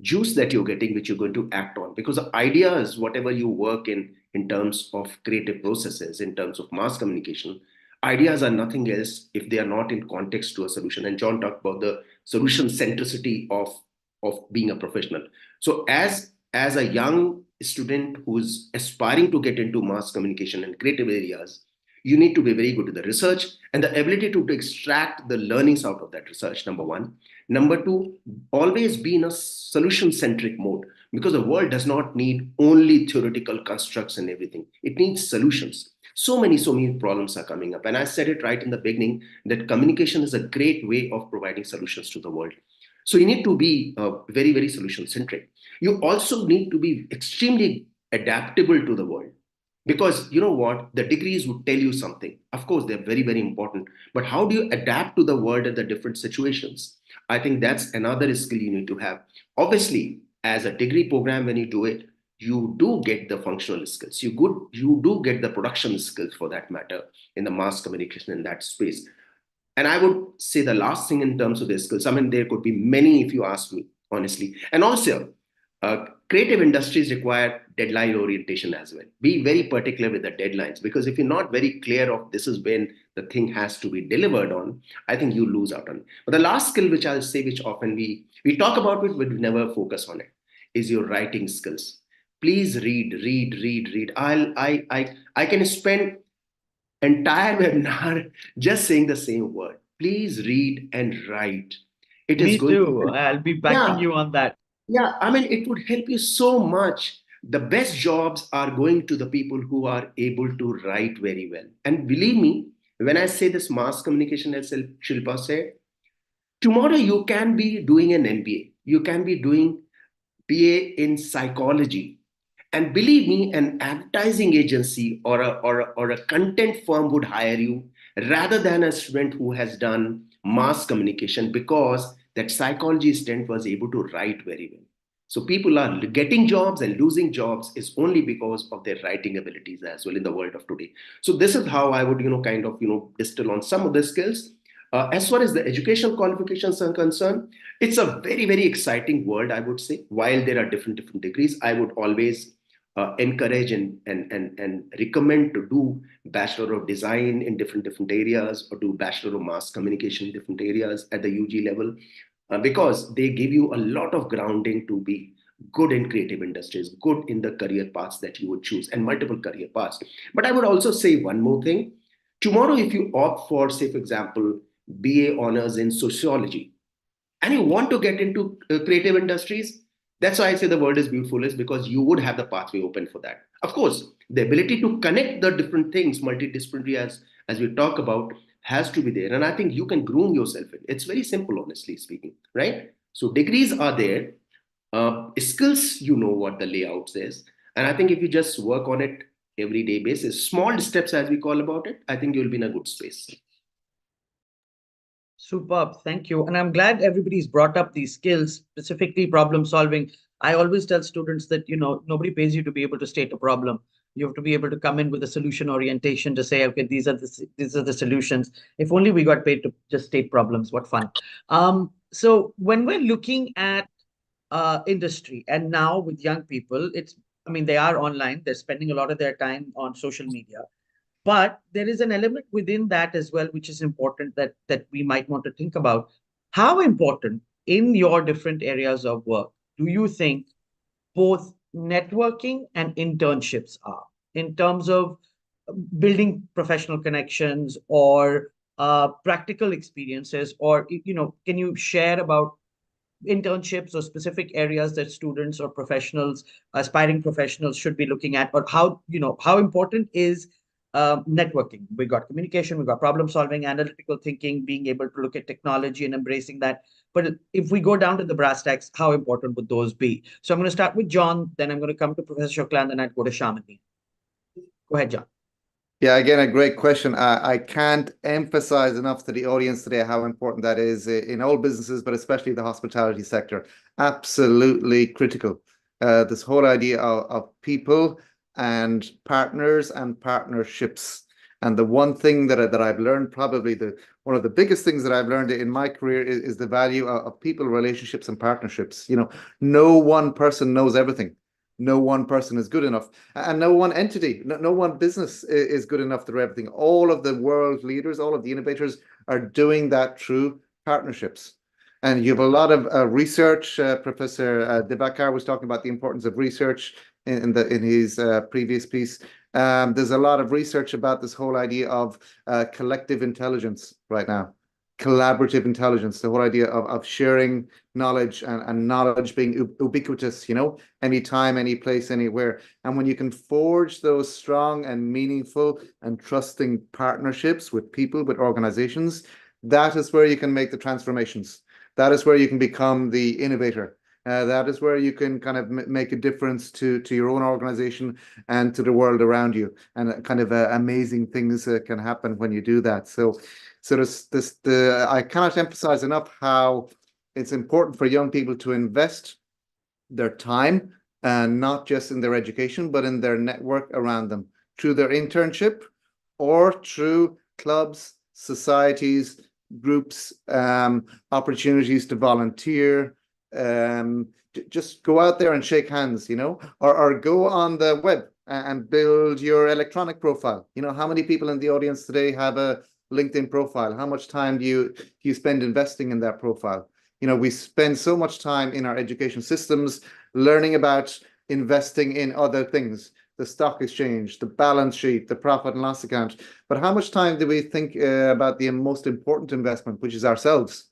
juice that you're getting, which you're going to act on. Because the idea is whatever you work in terms of creative processes, in terms of mass communication, ideas are nothing else if they are not in context to a solution. And John talked about the solution centricity of being a professional. So as a young student who's aspiring to get into mass communication and creative areas, you need to be very good at the research and the ability to extract the learnings out of that research, number one. Number two, always be in a solution-centric mode, because the world does not need only theoretical constructs and everything. It needs solutions. So many problems are coming up. And I said it right in the beginning that communication is a great way of providing solutions to the world. So you need to be very, very solution-centric. You also need to be extremely adaptable to the world. Because you know what, the degrees would tell you something. Of course, they're very, very important. But how do you adapt to the world and the different situations? I think that's another skill you need to have. Obviously, as a degree program, when you do it, you do get the functional skills. You do get the production skills, for that matter, in the mass communication in that space. And I would say the last thing in terms of the skills, I mean, there could be many if you ask me, honestly. And also, creative industries require deadline orientation as well. Be very particular with the deadlines, because if you're not very clear of this is when the thing has to be delivered on, I think you lose out on it. But the last skill, which I'll say, which often we talk about it, but we never focus on it, is your writing skills. Please read. I can spend entire webinar just saying the same word. Please read and write. It Me is going too. to, I'll be backing you on that. yeah, I mean, it would help you so much. The best jobs are going to the people who are able to write very well. And believe me, when I say this mass communication, as Shilpa said, tomorrow you can be doing an MBA. You can be doing BA in psychology. And believe me, an advertising agency or a content firm would hire you rather than a student who has done mass communication, because that psychology student was able to write very well. So people are getting jobs and losing jobs is only because of their writing abilities as well in the world of today. So this is how I would, kind of, distill on some of the skills. As far as the educational qualifications are concerned, it's a very, very exciting world, I would say. While there are different degrees, I would always encourage and recommend to do Bachelor of Design in different areas, or do Bachelor of Mass Communication in different areas at the UG level, because they give you a lot of grounding to be good in creative industries, good in the career paths that you would choose, and multiple career paths. But I would also say one more thing. Tomorrow, if you opt for, say, for example, BA honors in sociology, and you want to get into creative industries, that's why I say the word is beautiful, is because you would have the pathway open for that. Of course, the ability to connect the different things multidisciplinary, as we talk about, has to be there, and I think you can groom yourself in. It's very simple, honestly speaking, right? So degrees are there, skills, you know what the layouts is, and I think if you just work on it everyday basis, small steps as we call about it, I think you'll be in a good space. Superb. Thank you. And I'm glad everybody's brought up these skills, specifically problem solving. I always tell students that, nobody pays you to be able to state a problem. You have to be able to come in with a solution orientation to say, okay, these are the solutions. If only we got paid to just state problems. What fun. So when we're looking at industry, and now with young people, they are online, they're spending a lot of their time on social media. But there is an element within that as well, which is important that we might want to think about. How important in your different areas of work do you think both networking and internships are, in terms of building professional connections or practical experiences? Or, can you share about internships or specific areas that students or professionals, aspiring professionals, should be looking at? Or how important is networking? We got communication, we got problem solving, analytical thinking, being able to look at technology and embracing that. But if we go down to the brass tacks, how important would those be? So I'm going to start with John, then I'm going to come to Professor Shukla, and then I'd go to Shamini. Go ahead, John. Yeah, again, a great question. I can't emphasize enough to the audience today how important that is in all businesses, but especially the hospitality sector. Absolutely critical. This whole idea of people and partners and partnerships. And the one thing that I've learned, probably one of the biggest things that I've learned in my career is the value of people, relationships, and partnerships. No one person knows everything. No one person is good enough, and no one entity, no one business is good enough to do everything. All of the world leaders, all of the innovators are doing that through partnerships. And you have a lot of research. Professor Divakar was talking about the importance of research in his previous piece. There's a lot of research about this whole idea of collective intelligence right now. Collaborative intelligence, the whole idea of sharing knowledge and knowledge being ubiquitous, anytime, any place, anywhere. And when you can forge those strong and meaningful and trusting partnerships with people, with organizations, that is where you can make the transformations. That is where you can become the innovator. That is where you can kind of make a difference to your own organization and to the world around you. And kind of amazing things can happen when you do that. So I cannot emphasize enough how it's important for young people to invest their time, and not just in their education, but in their network around them, through their internship or through clubs, societies, groups, opportunities to volunteer. Just go out there and shake hands, or go on the web and build your electronic profile. How many people in the audience today have a LinkedIn profile? How much time do you spend investing in that profile? We spend so much time in our education systems learning about investing in other things, the stock exchange, the balance sheet, the profit and loss account. But how much time do we think about the most important investment, which is ourselves,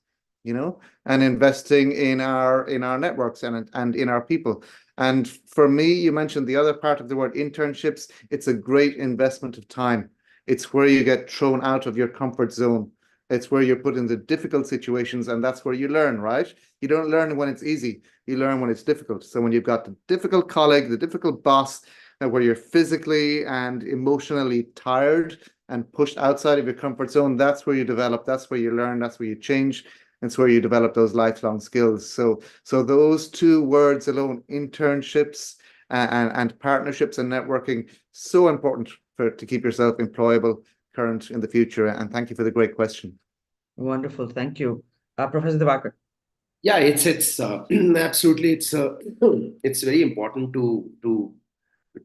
and investing in our networks and in our people? And for me, you mentioned the other part of the word, internships. It's a great investment of time. It's where you get thrown out of your comfort zone. It's where you're put into difficult situations, and that's where you learn, right? You don't learn when it's easy. you learn when it's difficult. So when you've got the difficult colleague, the difficult boss, where you're physically and emotionally tired and pushed outside of your comfort zone, that's where you develop, that's where you learn, that's where you change. It's where you develop those lifelong skills. So those two words alone, internships and partnerships and networking, so important to keep yourself employable, current, in the future. And thank you for the great question. Wonderful. Thank you. Professor Divakar. Yeah, it's absolutely, it's very important to do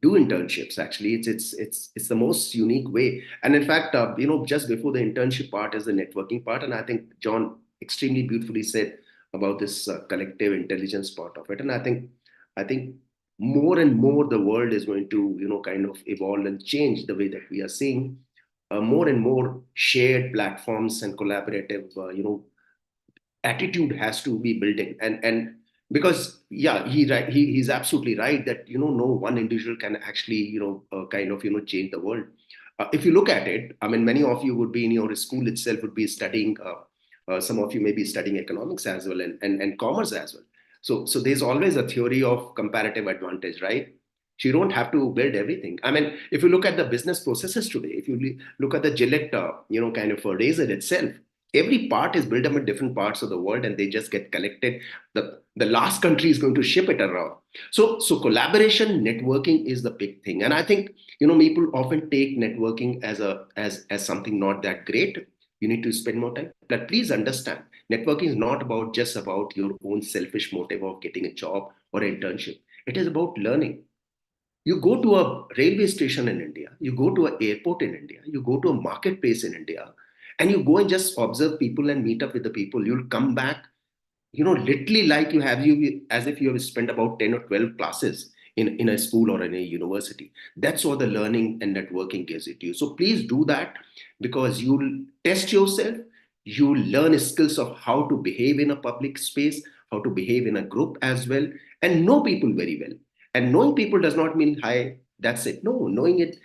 internships. Actually, it's the most unique way. And in fact, just before the internship part is the networking part, and I think John extremely beautifully said about this collective intelligence part of it. And I think more and more the world is going to kind of evolve and change the way that we are seeing more and more shared platforms and collaborative attitude has to be built in. And because yeah, he's absolutely right that no one individual can actually kind of change the world. If you look at it, I mean, many of you would be in your school itself would be studying some of you may be studying economics as well, and commerce as well. So there's always a theory of comparative advantage, right? So you don't have to build everything. I mean, if you look at the business processes today, if you look at the Gillette kind of a razor itself, every part is built up in different parts of the world, and they just get collected. The last country is going to ship it around. So collaboration, networking is the big thing. And I think people often take networking as something not that great. You need to spend more time, but please understand, networking is not just about your own selfish motive of getting a job or internship. It is about learning. You go to a railway station in India, you go to an airport in India, you go to a marketplace in India, and you go and just observe people and meet up with the people. You'll come back, literally like you as if you have spent about 10 or 12 classes in a school or in a university. That's what the learning and networking gives it to you. So please do that, because you'll test yourself, you learn skills of how to behave in a public space, how to behave in a group as well, and know people very well. And knowing people does not mean hi, that's it. No, knowing it,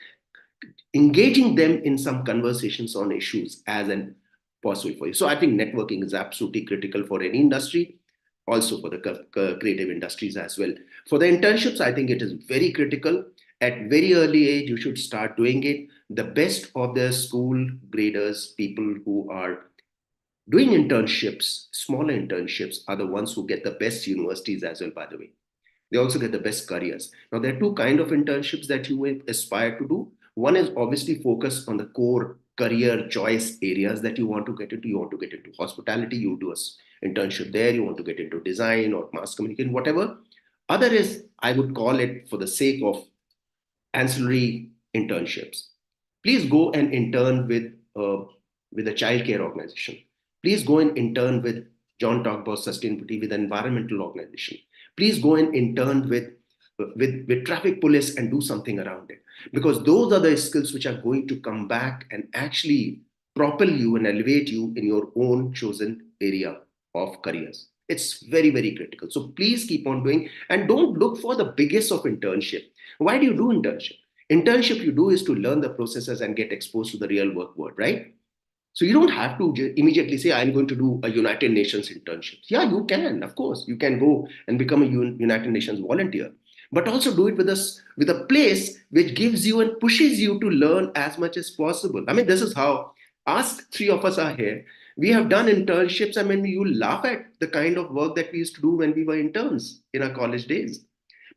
engaging them in some conversations on issues as an possible for you. So I think networking is absolutely critical for any industry, also for the creative industries as well. For the internships, I think it is very critical. At very early age, you should start doing it. The best of the school graders, people who are doing internships, smaller internships, are the ones who get the best universities as well, by the way. They also get the best careers. Now, there are two kind of internships that you will aspire to do. One is obviously focused on the core career choice areas that you want to get into. You want to get into hospitality, you do an internship there. You want to get into design or mass communication, whatever. Other is, I would call it, for the sake of ancillary internships. Please go and intern with a childcare organization. Please go and intern with, John talked about sustainability, with an environmental organization. Please go and intern with traffic police and do something around it, because those are the skills which are going to come back and actually propel you and elevate you in your own chosen area of careers. It's very, very critical. So please keep on doing, and don't look for the biggest of internship. Why do you do internship? Internship you do is to learn the processes and get exposed to the real work world, right? So you don't have to immediately say, I'm going to do a United Nations internship. Yeah, you can, of course. You can go and become a United Nations volunteer, but also do it with a place which gives you and pushes you to learn as much as possible. I mean, this is how us three of us are here. We have done internships. I mean, you laugh at the kind of work that we used to do when we were interns in our college days.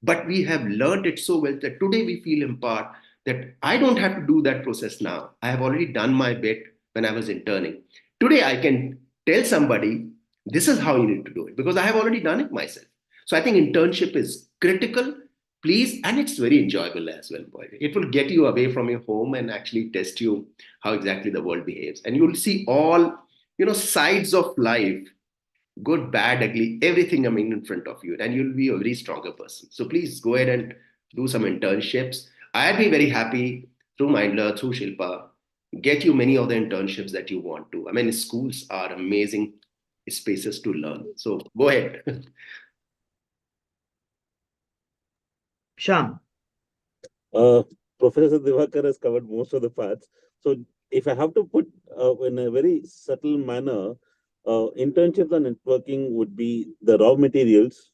But we have learned it so well that today we feel empowered that I don't have to do that process now. I have already done my bit when I was interning. Today I can tell somebody, this is how you need to do it, because I have already done it myself. So I think internship is critical, please, and it's very enjoyable as well. Boy. It will get you away from your home and actually test you how exactly the world behaves. And you'll see all, sides of life, good, bad, ugly, everything coming in front of you, and you'll be a very stronger person. So please go ahead and do some internships. I'd be very happy through Mindler, through Shilpa, get you many of the internships that you want to. I mean, schools are amazing spaces to learn. So go ahead. Sham. Professor Divakar has covered most of the parts. So if I have to put in a very subtle manner, internships and networking would be the raw materials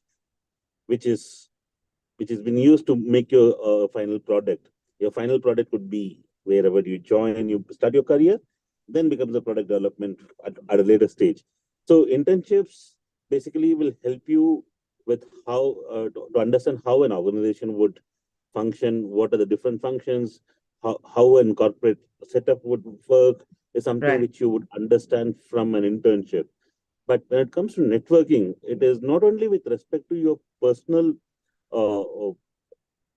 which is been used to make your final product. Your final product could be wherever you join, you start your career, then becomes a product development at a later stage. So internships basically will help you with how to understand how an organization would function, what are the different functions, how an corporate setup would work is something Right. which you would understand from an internship. But when it comes to networking, it is not only with respect to your personal uh,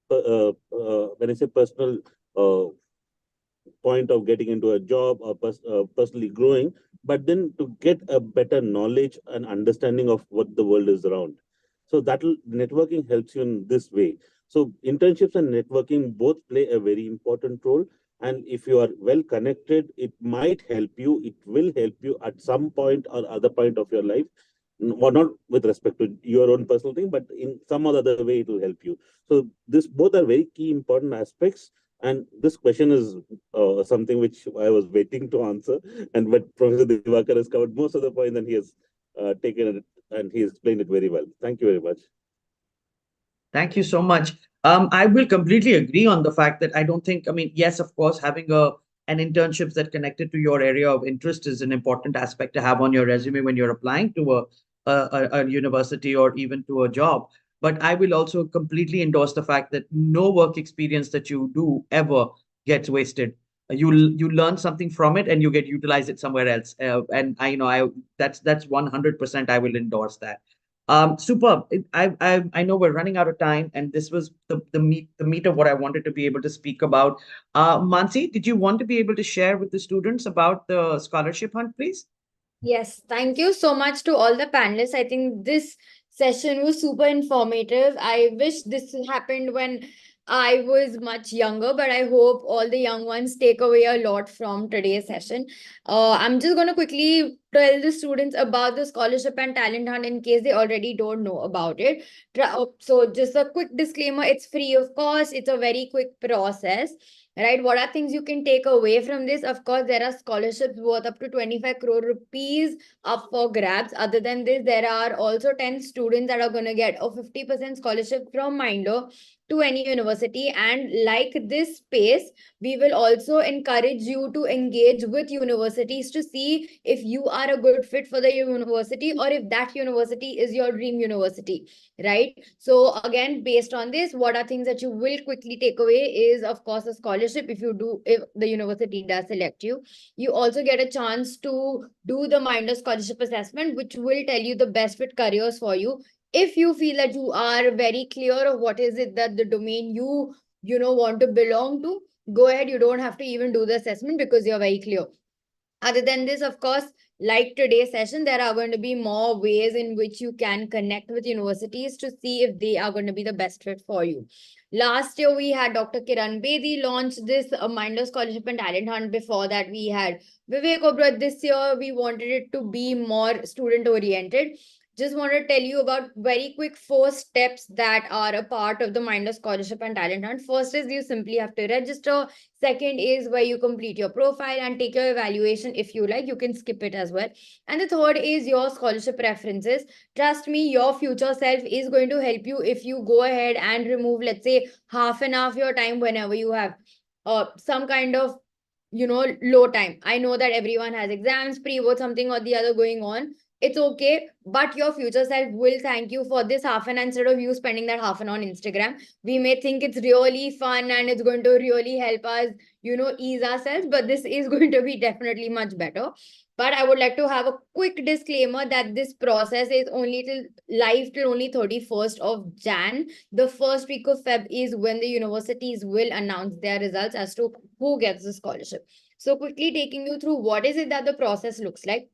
when I say personal uh, point of getting into a job or personally growing, but then to get a better knowledge and understanding of what the world is around. So that networking helps you in this way. So internships and networking both play a very important role. And if you are well connected, it might help you. It will help you at some point or other point of your life. Or not with respect to your own personal thing, but in some other way, it will help you. So this both are very key important aspects. And this question is something which I was waiting to answer. And but Professor Divakar has covered most of the points, and he has taken it and he explained it very well. Thank you very much. Thank you so much. I will completely agree on the fact that I don't think, I mean, yes, of course, having an internships that connected to your area of interest is an important aspect to have on your resume when you're applying to a university or even to a job. But I will also completely endorse the fact that no work experience that you do ever gets wasted. You learn something from it and you get utilize it somewhere else. And I that's 100% I will endorse that. Superb. I know we're running out of time, and this was the meat of what I wanted to be able to speak about. Mansi, did you want to be able to share with the students about the scholarship hunt, please? Yes, thank you so much to all the panelists. I think this session was super informative. I wish this happened when I was much younger, but I hope all the young ones take away a lot from today's session. I'm just going to quickly tell the students about the scholarship and talent hunt in case they already don't know about it. So, just a quick disclaimer, it's free of cost, it's a very quick process. Right, what are things you can take away from this? Of course, there are scholarships worth up to 25 crore rupees up for grabs. Other than this, there are also 10 students that are going to get a 50% scholarship from Mindler to any university. And like this space, we will also encourage you to engage with universities to see if you are a good fit for the university or if that university is your dream university, right? So again, based on this, what are things that you will quickly take away is, of course, a scholarship if the university does select you. You also get a chance to do the Minder scholarship assessment, which will tell you the best fit careers for you. If you feel that you are very clear of what is it that the domain you want to belong to, go ahead. You don't have to even do the assessment because you're very clear. Other than this, of course, like today's session, there are going to be more ways in which you can connect with universities to see if they are going to be the best fit for you. Last year, we had Dr. Kiran Bedi launch this Mindler Scholarship and Talent Hunt. Before that, we had Vivek Oberoi. This year, we wanted it to be more student oriented. Just want to tell you about very quick 4 steps that are a part of the Mindler Scholarship and Talent Hunt. First is you simply have to register. Second is where you complete your profile and take your evaluation. If you like, you can skip it as well. And the third is your scholarship preferences. Trust me, your future self is going to help you if you go ahead and remove, let's say, half an hour of your time whenever you have some kind of low time. I know that everyone has exams, pre-board, something or the other going on. It's okay, but your future self will thank you for this half an hour instead of you spending that half an hour on Instagram. We may think it's really fun and it's going to really help us, ease ourselves, but this is going to be definitely much better. But I would like to have a quick disclaimer that this process is only till only 31st of Jan. The first week of Feb is when the universities will announce their results as to who gets the scholarship. So quickly taking you through what is it that the process looks like.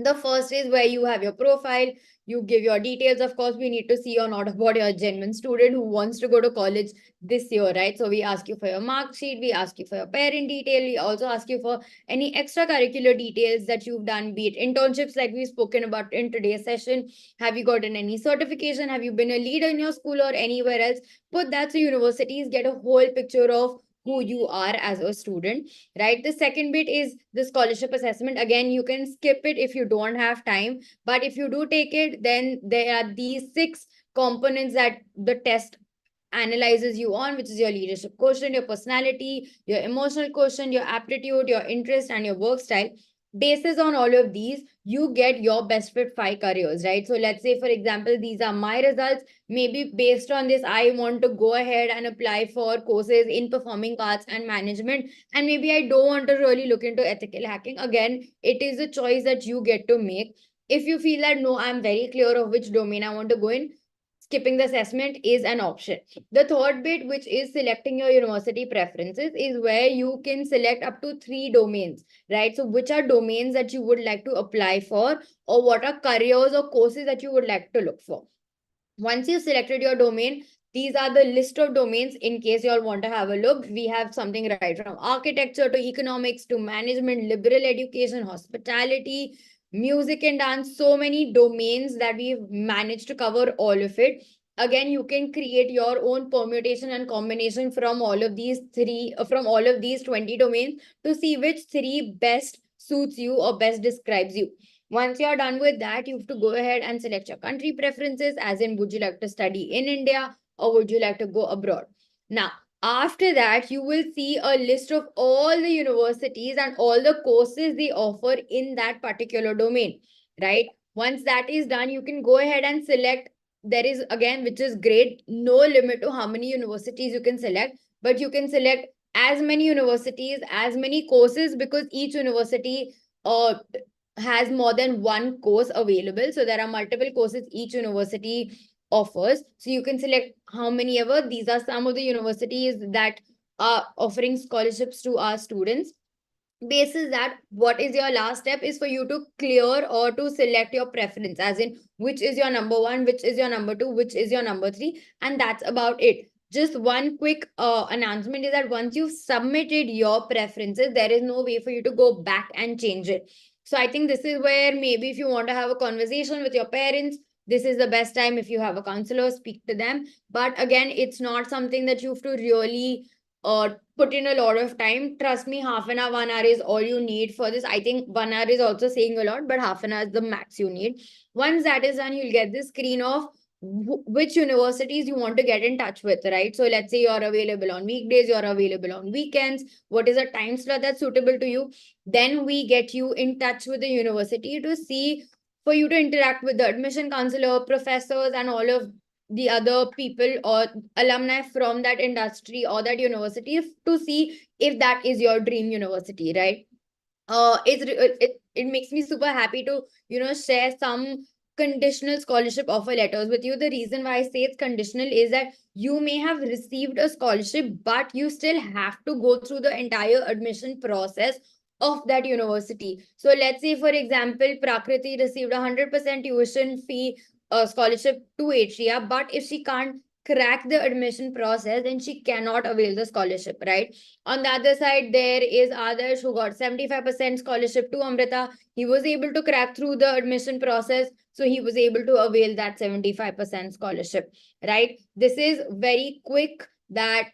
The first is where you have your profile, you give your details. Of course, we need to see or not about you're a genuine student who wants to go to college this year, right? So we ask you for your mark sheet, we ask you for your parent detail, we also ask you for any extracurricular details that you've done, be it internships like we've spoken about in today's session. Have you gotten any certification? Have you been a leader in your school or anywhere else? Put that so universities get a whole picture of who you are as a student, right? The second bit is the scholarship assessment. Again, you can skip it if you don't have time, but if you do take it, then there are these 6 components that the test analyzes you on, which is your leadership quotient, your personality, your emotional quotient, your aptitude, your interest, and your work style. Basis on all of these, you get your best fit 5 careers, right? So let's say, for example, these are my results. Maybe based on this, I want to go ahead and apply for courses in performing arts and management. And maybe I don't want to really look into ethical hacking. Again, it is a choice that you get to make. If you feel that, no, I'm very clear of which domain I want to go in, skipping the assessment is an option. The third bit, which is selecting your university preferences, is where you can select up to 3 domains, right? So which are domains that you would like to apply for, or what are careers or courses that you would like to look for. Once you selected your domain, these are the list of domains in case you all want to have a look. We have something right from architecture to economics to management, liberal education, hospitality, music and dance. So many domains that we've managed to cover all of it. Again, you can create your own permutation and combination from all of these 20 domains to see which 3 best suits you or best describes you. Once you're done with that, you have to go ahead and select your country preferences, as in, would you like to study in India or would you like to go abroad? Now, after that, you will see a list of all the universities and all the courses they offer in that particular domain, right? Once that is done, you can go ahead and select. There is, again, which is great, no limit to how many universities you can select, but you can select as many universities, as many courses, because each university has more than one course available. So there are multiple courses each university offers. So you can select how many ever. These are some of the universities that are offering scholarships to our students. Basis that, what is your last step is for you to clear or to select your preference, as in which is your number 1, which is your number 2, which is your number 3, and that's about it. Just one quick announcement is that once you've submitted your preferences, there is no way for you to go back and change it. So I think this is where maybe if you want to have a conversation with your parents, this is the best time. If you have a counselor, speak to them. But again, it's not something that you have to really put in a lot of time. Trust me, half an hour, 1 hour is all you need for this. I think 1 hour is also saying a lot, but half an hour is the max you need. Once that is done, you'll get this screen of which universities you want to get in touch with, right? So let's say you're available on weekdays, you're available on weekends. What is a time slot that's suitable to you? Then we get you in touch with the university to see, for you to interact with the admission counselor, professors, and all of the other people or alumni from that industry or that university, to see if that is your dream university, right? It makes me super happy to share some conditional scholarship offer letters with you. The reason why I say it's conditional is that you may have received a scholarship, but you still have to go through the entire admission process of that university. So let's say, for example, Prakriti received 100% tuition fee scholarship to Atria, but if she can't crack the admission process, then she cannot avail the scholarship, right? On the other side, there is Adarsh, who got 75% scholarship to Amrita. He was able to crack through the admission process, so he was able to avail that 75% scholarship, right? This is very quick. That,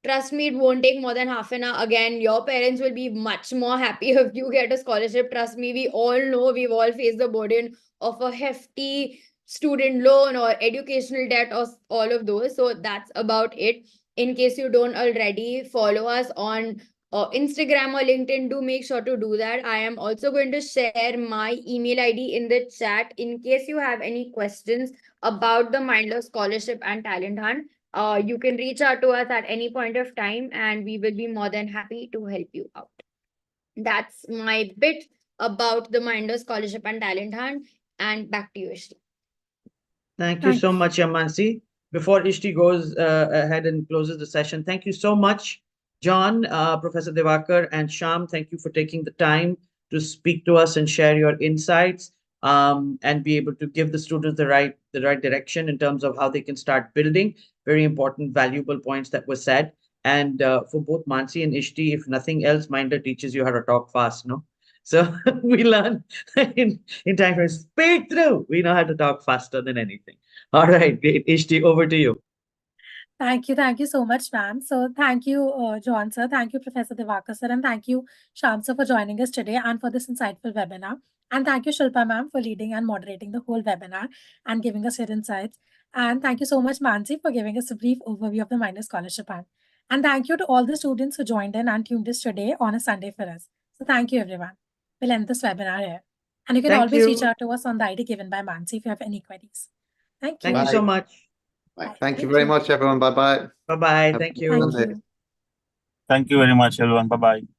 trust me, it won't take more than half an hour. Again, your parents will be much more happy if you get a scholarship. Trust me, we all know, we've all faced the burden of a hefty student loan or educational debt or all of those. So that's about it. In case you don't already follow us on Instagram or LinkedIn, do make sure to do that. I am also going to share my email ID in the chat in case you have any questions about the Mindler Scholarship and Talent Hunt. You can reach out to us at any point of time and we will be more than happy to help you out. That's my bit about the Mindler Scholarship and Talent Hunt. And back to you, Ishti. Thank you so much, Yamansi. Before Ishti goes ahead and closes the session, thank you so much, John, Professor Devakar, and Sham. Thank you for taking the time to speak to us and share your insights and be able to give the students the right direction in terms of how they can start building. Very important, valuable points that were said. And for both Mansi and Ishti, if nothing else, Mindler teaches you how to talk fast, no? So we learn in time to speak through. We know how to talk faster than anything. All right, great. Ishti, over to you. Thank you so much, ma'am. So thank you, John sir. Thank you, Professor Devakar sir, and thank you, Sham sir, for joining us today and for this insightful webinar. And thank you, Shilpa ma'am, for leading and moderating the whole webinar and giving us your insights. And thank you so much, Mansi, for giving us a brief overview of the Mindler Scholarship Plan. And thank you to all the students who joined in and tuned us today on a Sunday for us. So thank you, everyone. We'll end this webinar here. And you can Thank always reach you. out to us on the ID given by Mansi if you have any queries. Thank you. Thank you so much. Bye. Thank you very much, everyone. Bye-bye. Bye-bye. Have a Thank good you. Thank Sunday. you. Thank you very much, everyone. Bye-bye.